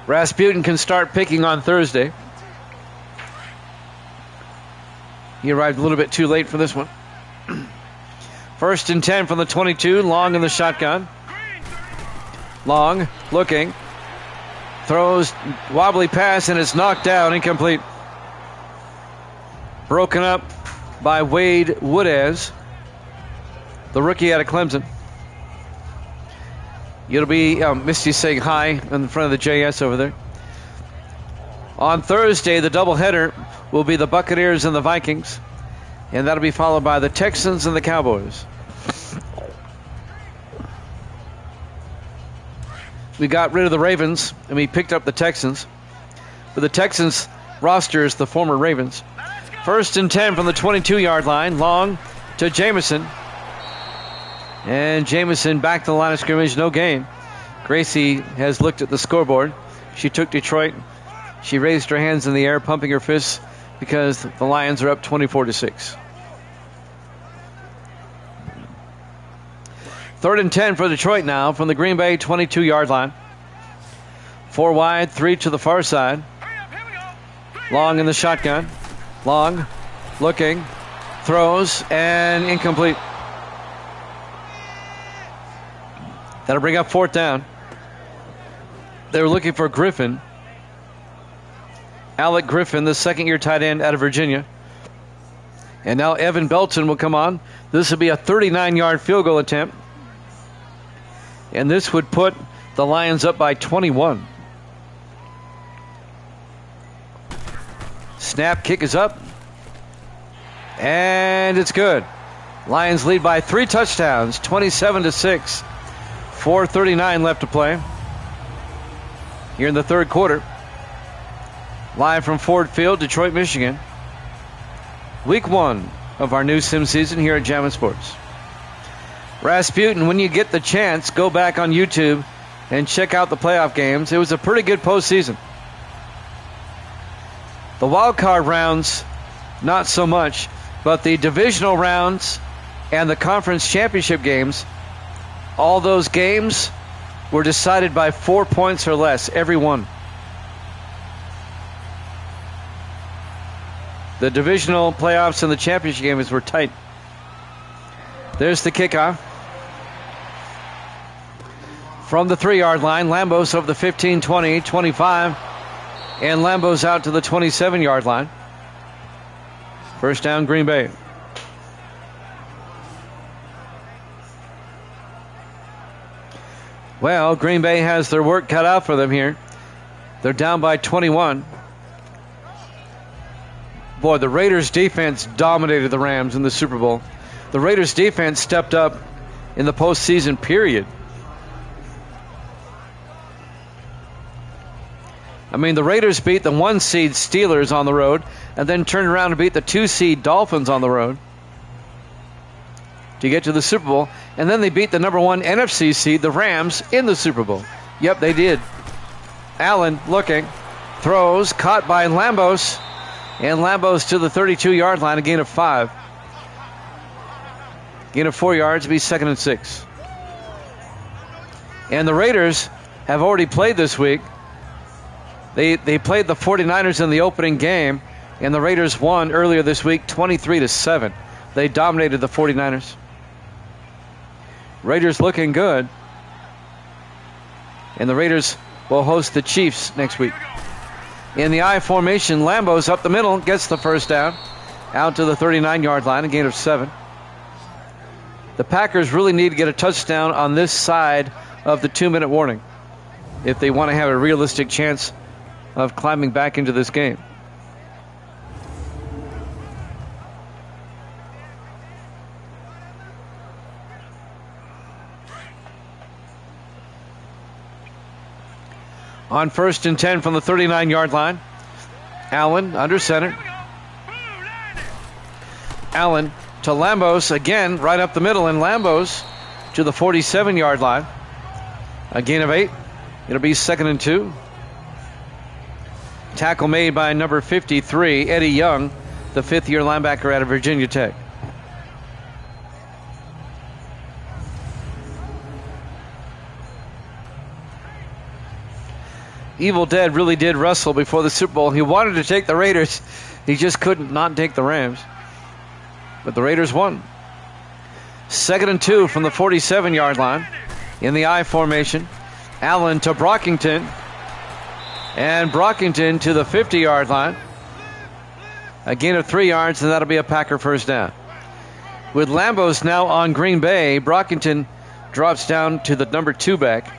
Rasputin can start picking on Thursday. He arrived a little bit too late for this one. 1st and 10 from the 22. Long in the shotgun. Long looking. Throws wobbly pass and it's knocked down. Incomplete. Broken up by Wade Woodaz, the rookie out of Clemson. It'll be Misty saying hi in front of the JS over there. On Thursday, the doubleheader will be the Buccaneers and the Vikings. And that'll be followed by the Texans and the Cowboys. We got rid of the Ravens, and we picked up the Texans. But the Texans roster is the former Ravens. 1st and 10 from the 22-yard line. Long to Jamison. And Jamison back to the line of scrimmage. No gain. Gracie has looked at the scoreboard. She took Detroit. She raised her hands in the air, pumping her fists, because the Lions are up 24-6. 3rd and 10 for Detroit now from the Green Bay 22-yard line. 4 wide, 3 to the far side. Long in the shotgun. Long looking, throws, and incomplete. That'll bring up 4th down. They were looking for Griffin. Alec Griffin, the 2nd-year tight end out of Virginia. And now Evan Belton will come on. This will be a 39-yard field goal attempt. And this would put the Lions up by 21. Snap, kick is up. And it's good. Lions lead by 3 touchdowns, 27-6. 4:39 left to play here in the third quarter. Live from Ford Field, Detroit, Michigan. Week 1 of our new sim season here at Jammin' Sports. Rasputin, when you get the chance, go back on YouTube and check out the playoff games, it was a pretty good postseason. The wild card rounds, not so much, but the divisional rounds and the conference championship games, all those games were decided by 4 points or less, every one. The divisional playoffs and the championship games were tight. There's the kickoff. From the 3-yard line, Lambos over the 15, 20, 25, and Lambos out to the 27-yard line. First down, Green Bay. Well, Green Bay has their work cut out for them here. They're down by 21. Boy, the Raiders' defense dominated the Rams in the Super Bowl. The Raiders' defense stepped up in the postseason period. I mean, the Raiders beat the 1-seed Steelers on the road and then turned around and beat the 2-seed Dolphins on the road to get to the Super Bowl. And then they beat the number 1 NFC seed, the Rams, in the Super Bowl. Yep, they did. Allen looking, throws, caught by Lambos, and Lambos to the 32-yard line, a gain of 5. Gain of 4 yards, to be 2nd and 6. And the Raiders have already played this week. They played the 49ers in the opening game, and the Raiders won earlier this week 23-7. They dominated the 49ers. Raiders looking good. And the Raiders will host the Chiefs next week. In the I formation, Lambos up the middle, gets the first down. Out to the 39-yard line, a gain of 7. The Packers really need to get a touchdown on this side of the 2-minute warning if they want to have a realistic chance of climbing back into this game. On 1st and 10 from the 39-yard line, Allen under center. Allen to Lambos again, right up the middle, and Lambos to the 47-yard line. A gain of 8. It'll be 2nd and 2. Tackle made by number 53, Eddie Young, the 5th-year linebacker out of Virginia Tech. Evil Dead really did wrestle before the Super Bowl. He wanted to take the Raiders. He just couldn't not take the Rams. But the Raiders won. 2nd and 2 from the 47-yard line. In the I formation. Allen to Brockington. And Brockington to the 50-yard line. A gain of 3 yards, and that'll be a Packer first down. With Lambos now on Green Bay, Brockington drops down to the number 2 back.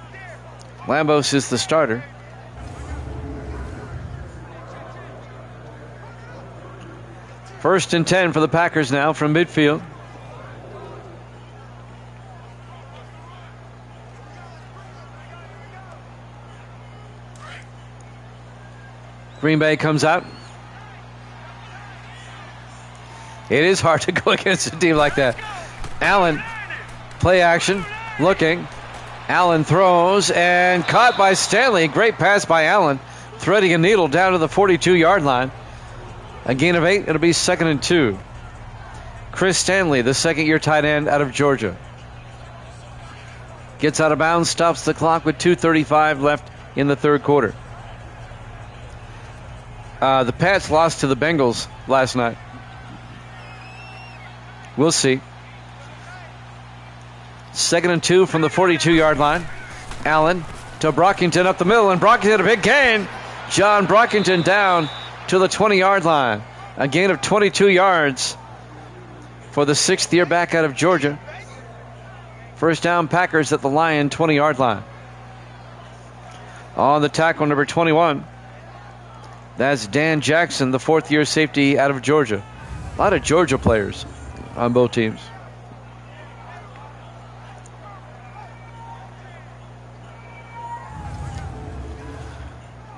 Lambos is the starter. First and 10 for the Packers now from midfield. Green Bay comes out. It is hard to go against a team like that. Allen, play action, looking. Allen throws and caught by Stanley. Great pass by Allen, threading a needle down to the 42-yard line. A gain of 8. It'll be 2nd and 2. Chris Stanley, the 2nd-year tight end out of Georgia. Gets out of bounds, stops the clock with 2:35 left in the third quarter. The Pats lost to the Bengals last night. We'll see. 2nd and 2 from the 42-yard line. Allen to Brockington up the middle, and Brockington a big gain. John Brockington down to the 20-yard line. A gain of 22 yards for the 6th-year back out of Georgia. First down, Packers at the Lion 20-yard line. On the tackle, number 21. That's Dan Jackson, the 4th-year safety out of Georgia. A lot of Georgia players on both teams.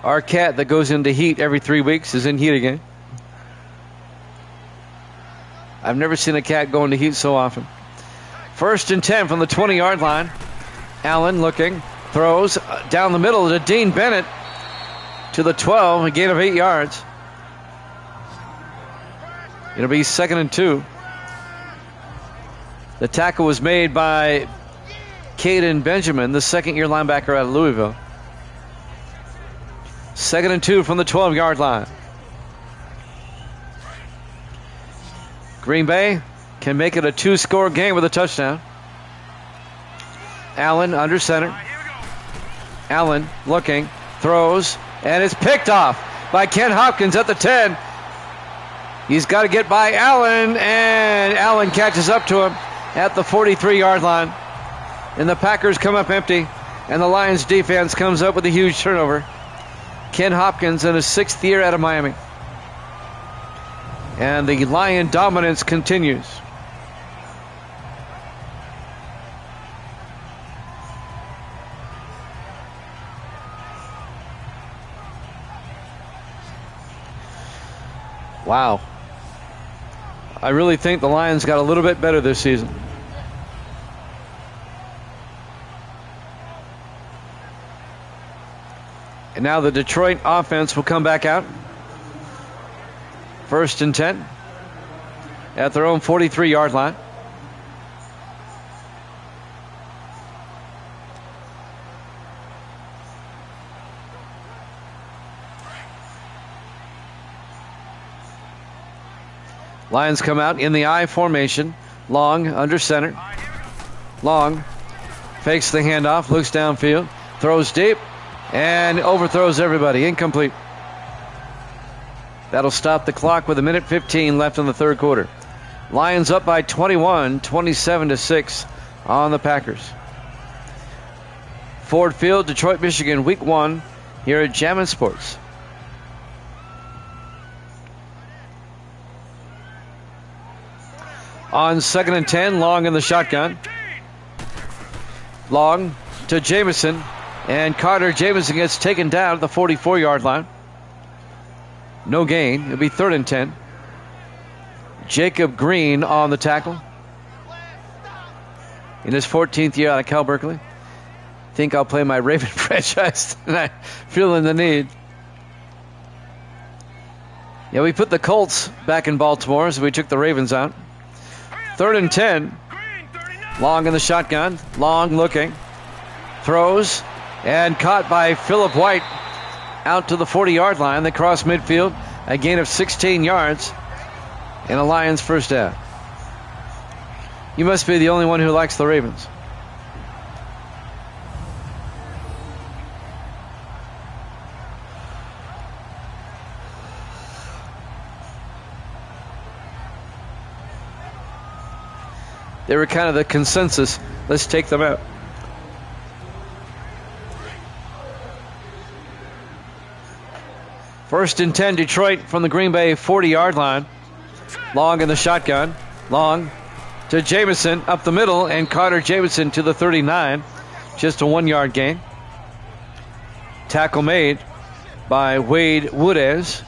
Our cat that goes into heat every 3 weeks is in heat again. I've never seen a cat go into heat so often. 1st and 10 from the 20-yard line. Allen looking, Throws down the middle to Dean Bennett to the 12, a gain of 8 yards. It'll be 2nd and 2. The tackle was made by Caden Benjamin, the second-year linebacker out of Louisville. 2nd and 2 from the 12-yard line. Green Bay can make it a 2-score game with a touchdown. Allen under center. Allen looking, throws, and it's picked off by Ken Hopkins at the 10. He's got to get by Allen, and Allen catches up to him at the 43-yard line. And the Packers come up empty, and the Lions defense comes up with a huge turnover. Ken Hopkins in his 6th year out of Miami. And the Lion dominance continues. Wow. I really think the Lions got a little bit better this season. And now the Detroit offense will come back out. 1st and 10 at their own 43-yard line. Lions come out in the I formation. Long under center. Long fakes the handoff, looks downfield, throws deep, and overthrows everybody. Incomplete. That'll stop the clock with 1:15 left in the 3rd quarter. Lions up by 21, 27-6 on the Packers. Ford Field, Detroit, Michigan, Week 1 here at Jammin' Sports. On 2nd and 10, Long in the shotgun. Long to Jamison, and Carter Jamison gets taken down at the 44-yard line. No gain. It'll be 3rd and 10. Jacob Green on the tackle. In his 14th year out of Cal Berkeley. Think I'll play my Raven franchise tonight. Feeling the need. Yeah, we put the Colts back in Baltimore, so we took the Ravens out. 3rd and 10. Long in the shotgun. Long looking. Throws. And caught by Philip White out to the 40-yard line. They cross midfield. A gain of 16 yards. And a Lions first down. You must be the only one who likes the Ravens. They were kind of the consensus. Let's take them out. First and 10, Detroit from the Green Bay 40-yard line. Long in the shotgun. Long to Jamison up the middle, and Carter Jamison to the 39. Just a 1-yard gain. Tackle made by Wade Woodez.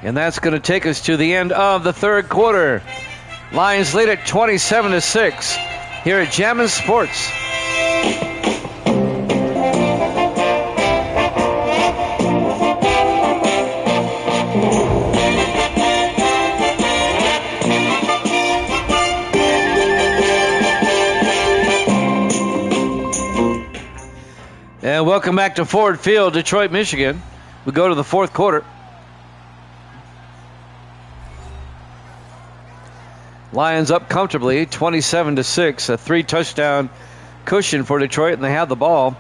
And that's going to take us to the end of the 3rd quarter. Lions lead at 27-6 here at Jammin' Sports. And welcome back to Ford Field, Detroit, Michigan. We go to the 4th quarter. Lions up comfortably, 27-6, a 3-touchdown cushion for Detroit, and they have the ball.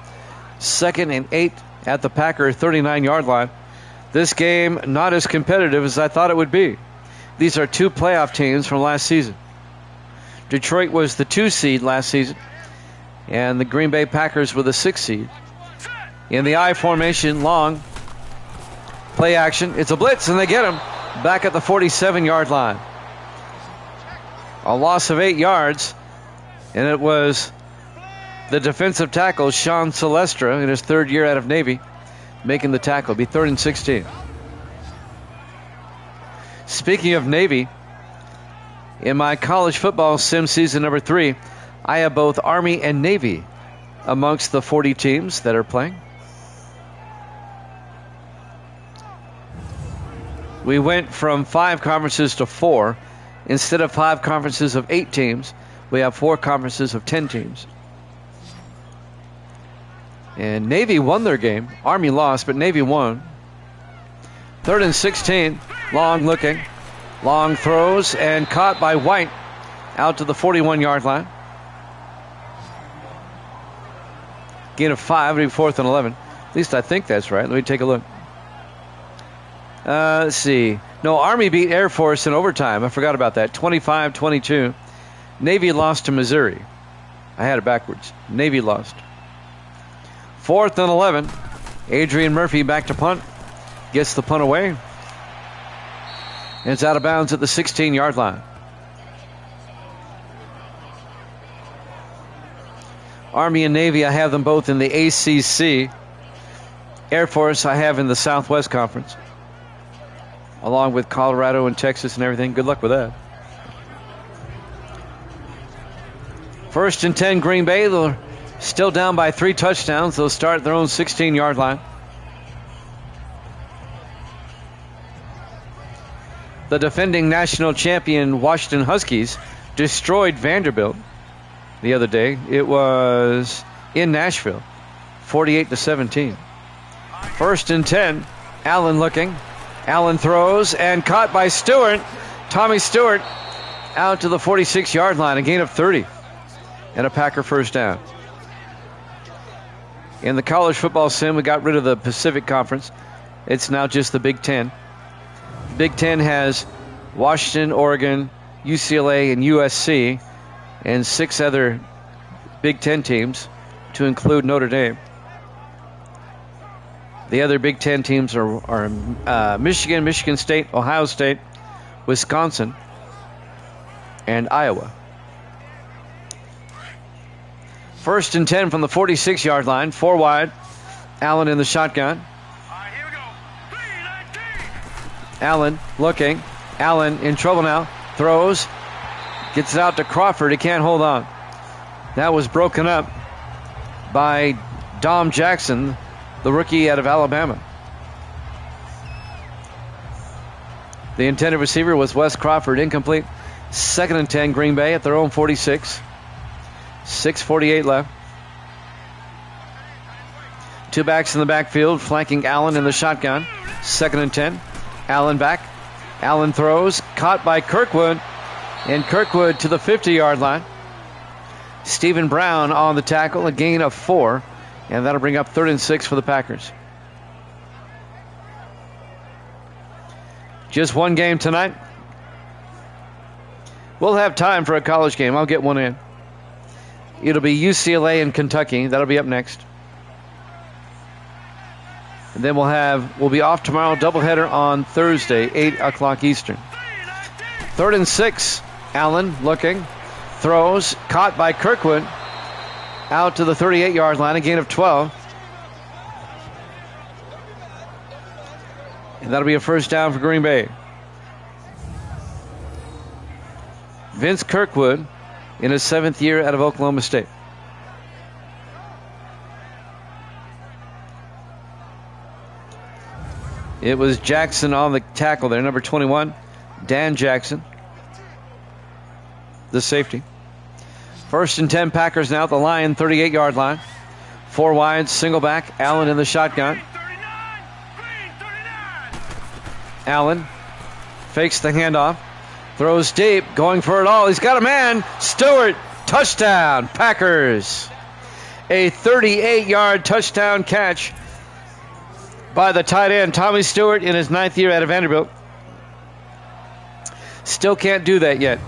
2nd and 8 at the Packer 39-yard line. This game not as competitive as I thought it would be. These are 2 playoff teams from last season. Detroit was the 2 seed last season, and the Green Bay Packers were the 6 seed. In the I formation, Long. Play action. It's a blitz, and they get him back at the 47-yard line. A loss of 8 yards, and it was the defensive tackle, Sean Celestra, in his 3rd year out of Navy, making the tackle. It'll be 3rd and 16. Speaking of Navy, in my college football sim season number 3, I have both Army and Navy amongst the 40 teams that are playing. We went from 5 conferences to 4. Instead of 5 conferences of 8 teams, we have 4 conferences of 10 teams. And Navy won their game. Army lost, but Navy won. 3rd and 16. Long looking. Long throws and caught by White out to the 41-yard line. Gain of 5, it'll be 4th and 11. At least I think that's right. Let me take a look. Let's see. No, Army beat Air Force in overtime. I forgot about that. 25-22. Navy lost to Missouri. I had it backwards. Navy lost. 4th and 11. Adrian Murphy back to punt. Gets the punt away. And it's out of bounds at the 16-yard line. Army and Navy, I have them both in the ACC. Air Force, I have in the Southwest Conference, along with Colorado and Texas and everything. Good luck with that. 1st and 10, Green Bay. They're still down by 3 touchdowns. They'll start at their own 16-yard line. The defending national champion Washington Huskies destroyed Vanderbilt the other day. It was in Nashville, 48-17. 1st and 10, Allen looking. Allen throws and caught by Stewart. Tommy Stewart out to the 46-yard line, a gain of 30 and a Packer first down. In the college football sim, we got rid of the Pacific Conference. It's now just the Big Ten. Big Ten has Washington, Oregon, UCLA, and USC, and 6 other Big Ten teams to include Notre Dame. The other Big Ten teams are Michigan, Michigan State, Ohio State, Wisconsin, and Iowa. 1st and 10 from the 46-yard line, 4 wide. Allen in the shotgun. Here we go. 3-19. Allen looking. Allen in trouble now. Throws. Gets it out to Crawford. He can't hold on. That was broken up by Dom Jackson, the rookie out of Alabama. The intended receiver was Wes Crawford, incomplete. 2nd and 10, Green Bay at their own 46. 6:48 left. 2 backs in the backfield, flanking Allen in the shotgun. 2nd and 10. Allen back. Allen throws, caught by Kirkwood, and Kirkwood to the 50-yard line. Stephen Brown on the tackle, a gain of 4, and that'll bring up 3rd and 6 for the Packers. Just one game tonight. We'll have time for a college game. I'll get one in. It'll be UCLA and Kentucky. That'll be up next. And then we'll be off tomorrow, doubleheader on Thursday, 8 o'clock Eastern. 3rd and 6. Allen looking. Throws. Caught by Kirkwood. Out to the 38-yard line, a gain of 12. And that'll be a first down for Green Bay. Vince Kirkwood in his 7th year out of Oklahoma State. It was Jackson on the tackle there, number 21, Dan Jackson, the safety. 1st and 10, Packers now at the line, 38-yard line. 4 wide, single back, Allen in the shotgun. Allen fakes the handoff, throws deep, going for it all. He's got a man. Stewart, touchdown, Packers. A 38-yard touchdown catch by the tight end, Tommy Stewart, in his 9th year out of Vanderbilt. Still can't do that yet.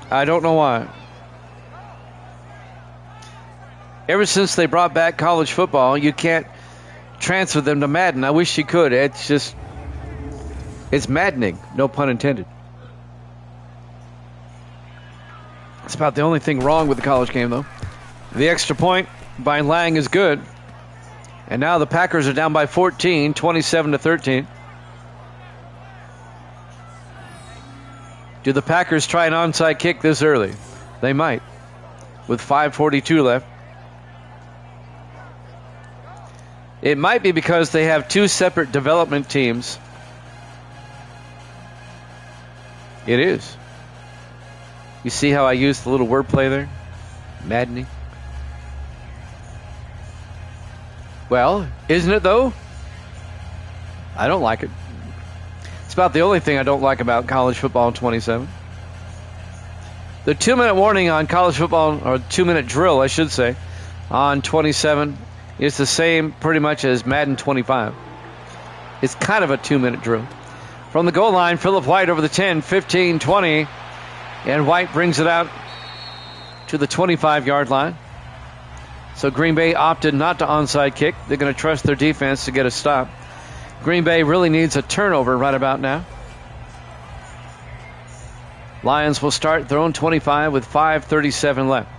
I don't know why. Ever since they brought back college football, you can't transfer them to Madden. I wish you could. It's maddening. No pun intended. That's about the only thing wrong with the college game, though. The extra point by Lang is good. And now the Packers are down by 14, 27-13. Do the Packers try an onside kick this early? They might, with 5:42 left. It might be because they have two separate development teams. It is. You see how I used the little wordplay there? Maddening. Well, isn't it though? I don't like it. It's about the only thing I don't like about college football in 27. The 2-minute warning on college football, or 2-minute drill, I should say, on 27 is the same pretty much as Madden 25. It's kind of a 2-minute drill. From the goal line, Philip White over the 10, 15, 20. And White brings it out to the 25-yard line. So Green Bay opted not to onside kick. They're going to trust their defense to get a stop. Green Bay really needs a turnover right about now. Lions will start their own 25 with 5:37 left.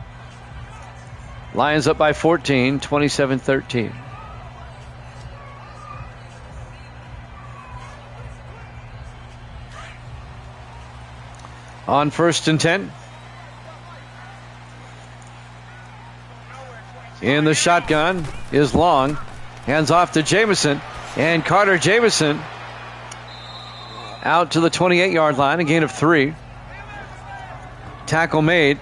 Lions up by 14, 27-13. On 1st and 10. In the shotgun is Long. Hands off to Jamison. And Carter Jamison out to the 28-yard line. A gain of 3. Tackle made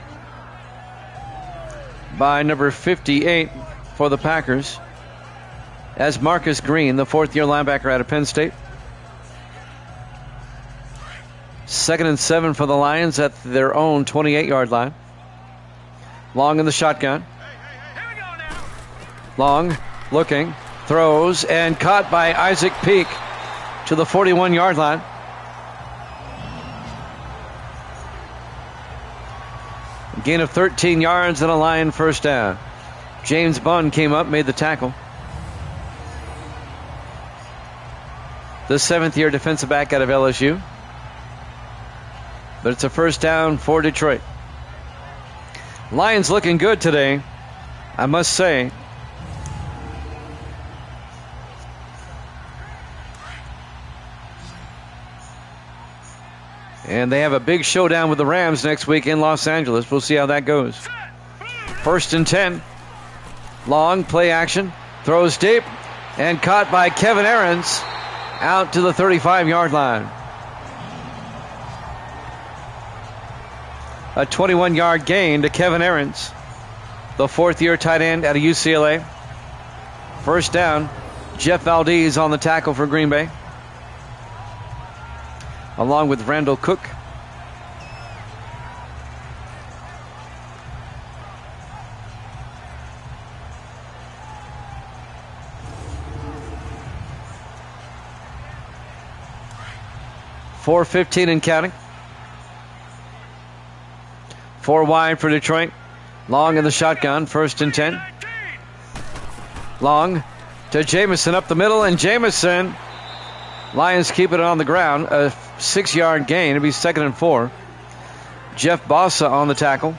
by number 58 for the Packers. As Marcus Green, the 4th-year linebacker out of Penn State. 2nd and 7 for the Lions at their own 28-yard line. Long in the shotgun. Long looking, throws, and caught by Isaac Peak to the 41-yard line. Gain of 13 yards and a Lion first down. James Bunn came up, made the tackle. The 7th-year defensive back out of LSU. But it's a first down for Detroit. Lions looking good today, I must say. And they have a big showdown with the Rams next week in Los Angeles. We'll see how that goes. 1st and 10. Long play action. Throws deep. And caught by Kevin Aarons out to the 35-yard line. A 21-yard gain to Kevin Aarons, the 4th-year tight end out of UCLA. First down. Jeff Valdez on the tackle for Green Bay, along with Randall Cook. .4:15 and counting. 4 wide for Detroit. Long in the shotgun. 1st and 10. Long to Jamison up the middle, and Jamison. Lions keep it on the ground. A 6-yard gain. It'll be 2nd and 4. Jeff Bossa on the tackle,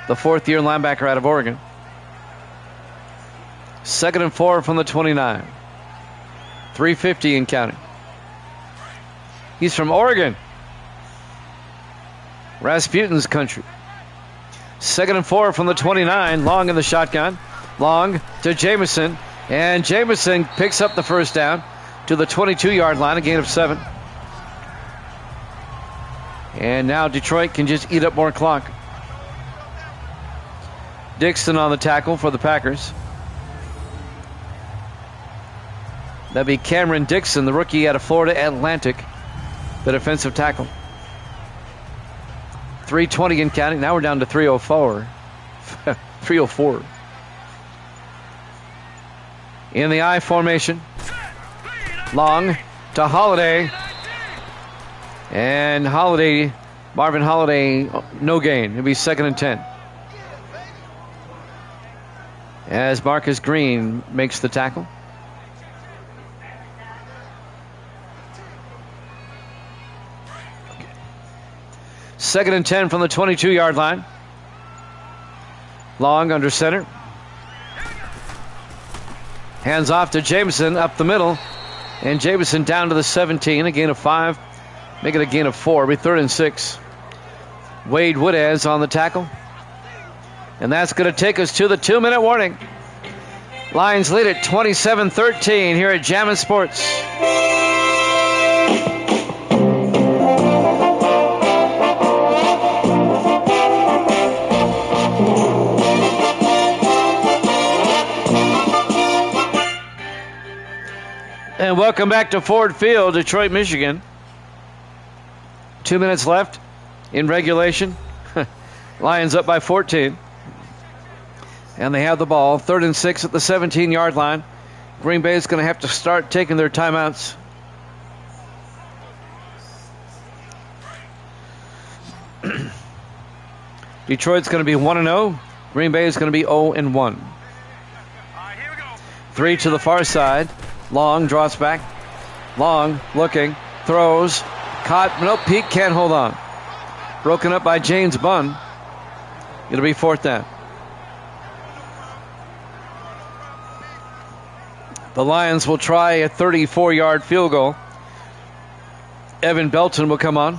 the 4th-year linebacker out of Oregon. 2nd and 4 from the 29. 3:50 and counting. He's from Oregon, Rasputin's country. 2nd and 4 from the 29. Long in the shotgun. Long to Jamison. And Jamison picks up the first down to the 22-yard line, a gain of 7. And now Detroit can just eat up more clock. Dixon on the tackle for the Packers. That'd be Cameron Dixon, the rookie out of Florida Atlantic, the defensive tackle. 3:20 and counting. Now we're down to 3:04. 3:04. In the I formation. Long to Holiday. And Holiday, Marvin Holiday, no gain. It'll be 2nd and 10. As Marcus Green makes the tackle. Second and 10 from the 22-yard line. Long under center. Hands off to Jameson up the middle. And Jameson down to the 17. A gain of 5. Make it a gain of 4. It'll be 3rd and 6. Wade Woodaz on the tackle. And that's going to take us to the 2-minute warning. Lions lead at 27-13 here at Jammin' Sports. And welcome back to Ford Field, Detroit, Michigan. 2 minutes left in regulation. Lions up by 14. And they have the ball. 3rd and 6 at the 17-yard line. Green Bay is going to have to start taking their timeouts. Detroit's going to be 1-0. Green Bay is going to be 0-1. 3 to the far side. Long draws back. Long looking. Throws. Caught. Nope. Pete can't hold on. Broken up by James Bunn. It'll be 4th down. The Lions will try a 34-yard field goal. Evan Belton will come on.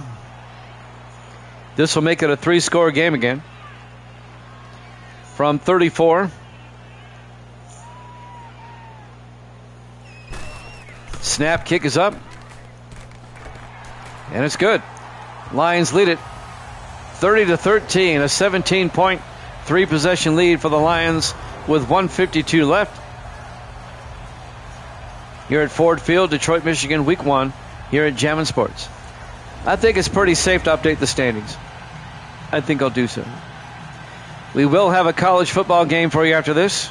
This will make it a 3-score game again. From 34. Snap, kick is up. And it's good. Lions lead it 30-13, a 17-point, 3-possession lead for the Lions with 1:52 left. Here at Ford Field, Detroit, Michigan, Week 1, here at Jammin' Sports. I think it's pretty safe to update the standings. I think I'll do so. We will have a college football game for you after this.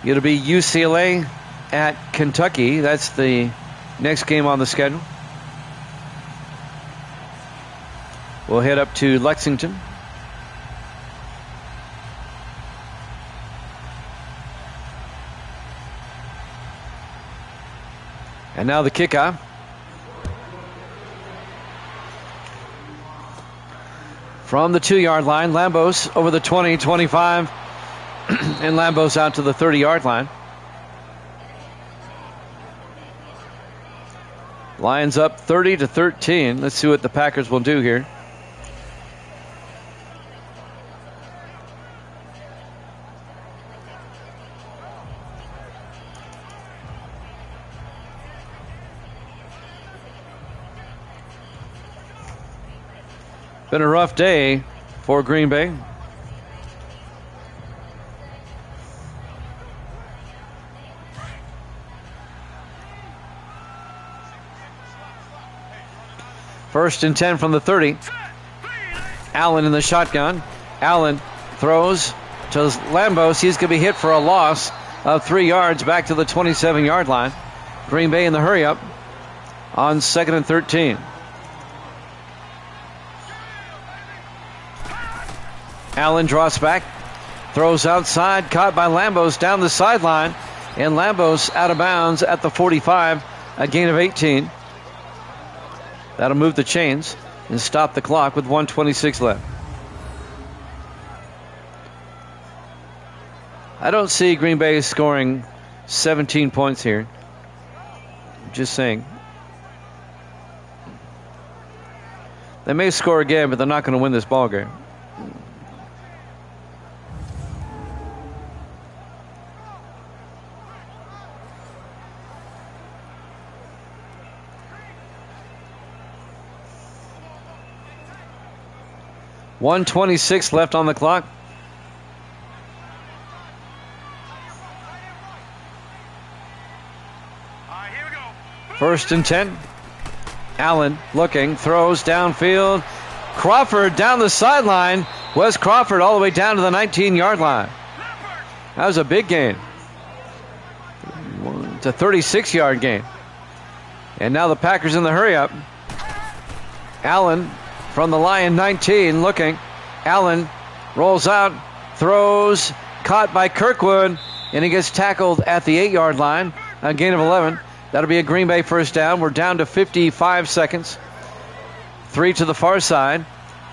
It'll be UCLA at Kentucky. That's the next game on the schedule. We'll head up to Lexington. And now the kickoff. From the 2-yard line, Lambos over the 20, 25, and Lambos out to the 30-yard line. Lions up 30-13. Let's see what the Packers will do here. Been a rough day for Green Bay. First and 10 from the 30. Allen in the shotgun. Allen throws to Lambos. He's going to be hit for a loss of 3 yards back to the 27-yard line. Green Bay in the hurry up on 2nd and 13. Allen draws back, throws outside, caught by Lambos down the sideline, and Lambos out of bounds at the 45, a gain of 18. That'll move the chains and stop the clock with 1:26 left. I don't see Green Bay scoring 17 points here. Just saying. They may score again, but they're not going to win this ball game. .126 left on the clock. First and 10. Allen looking, throws downfield. Crawford down the sideline. Wes Crawford all the way down to the 19-yard line. That was a big gain. It's a 36-yard gain. And now the Packers in the hurry up. Allen from the Lion 19 looking. Allen rolls out, throws, caught by Kirkwood, and he gets tackled at the 8-yard line. A gain of 11. That'll be a Green Bay first down. We're down to 55 seconds. 3 to the far side.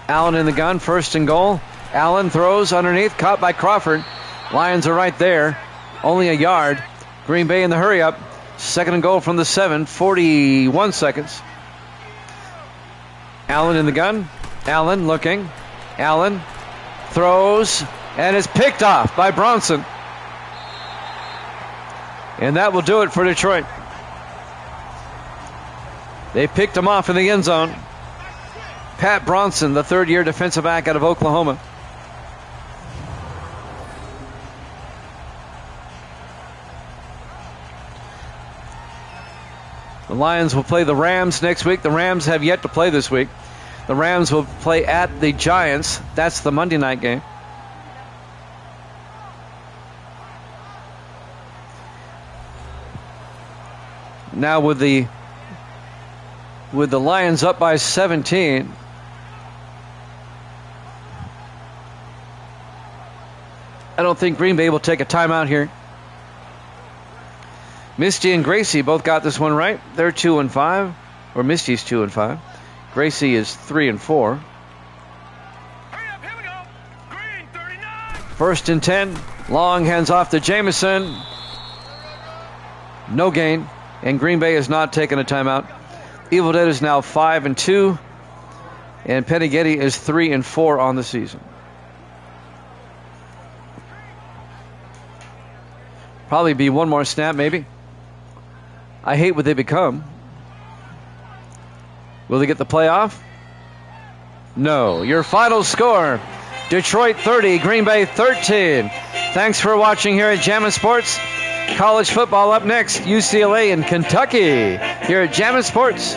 Allen in the gun, first and goal. Allen throws underneath, caught by Crawford. Lions are right there. Only a yard. Green Bay in the hurry up. 2nd and goal from the 7, 41 seconds. Allen in the gun. Allen looking. Allen throws and is picked off by Bronson. And that will do it for Detroit. They picked him off in the end zone. Pat Bronson, the third-year defensive back out of Oklahoma. The Lions will play the Rams next week. The Rams have yet to play this week. The Rams will play at the Giants. That's the Monday night game. Now with the Lions up by 17, I don't think Green Bay will take a timeout here. Misty and Gracie both got this one right. They're 2-5, or Misty's 2-5. Gracie is 3-4. Hurry up, here we go. Green 39. First and 10. Long hands off to Jamison. No gain. And Green Bay has not taken a timeout. Evil Dead is now 5-2. And Penny Getty is 3-4 on the season. Probably be one more snap, maybe. I hate what they become. Will they get the playoff? No. Your final score, Detroit 30, Green Bay 13. Thanks for watching here at Jammin' Sports. College football up next, UCLA and Kentucky here at Jammin' Sports.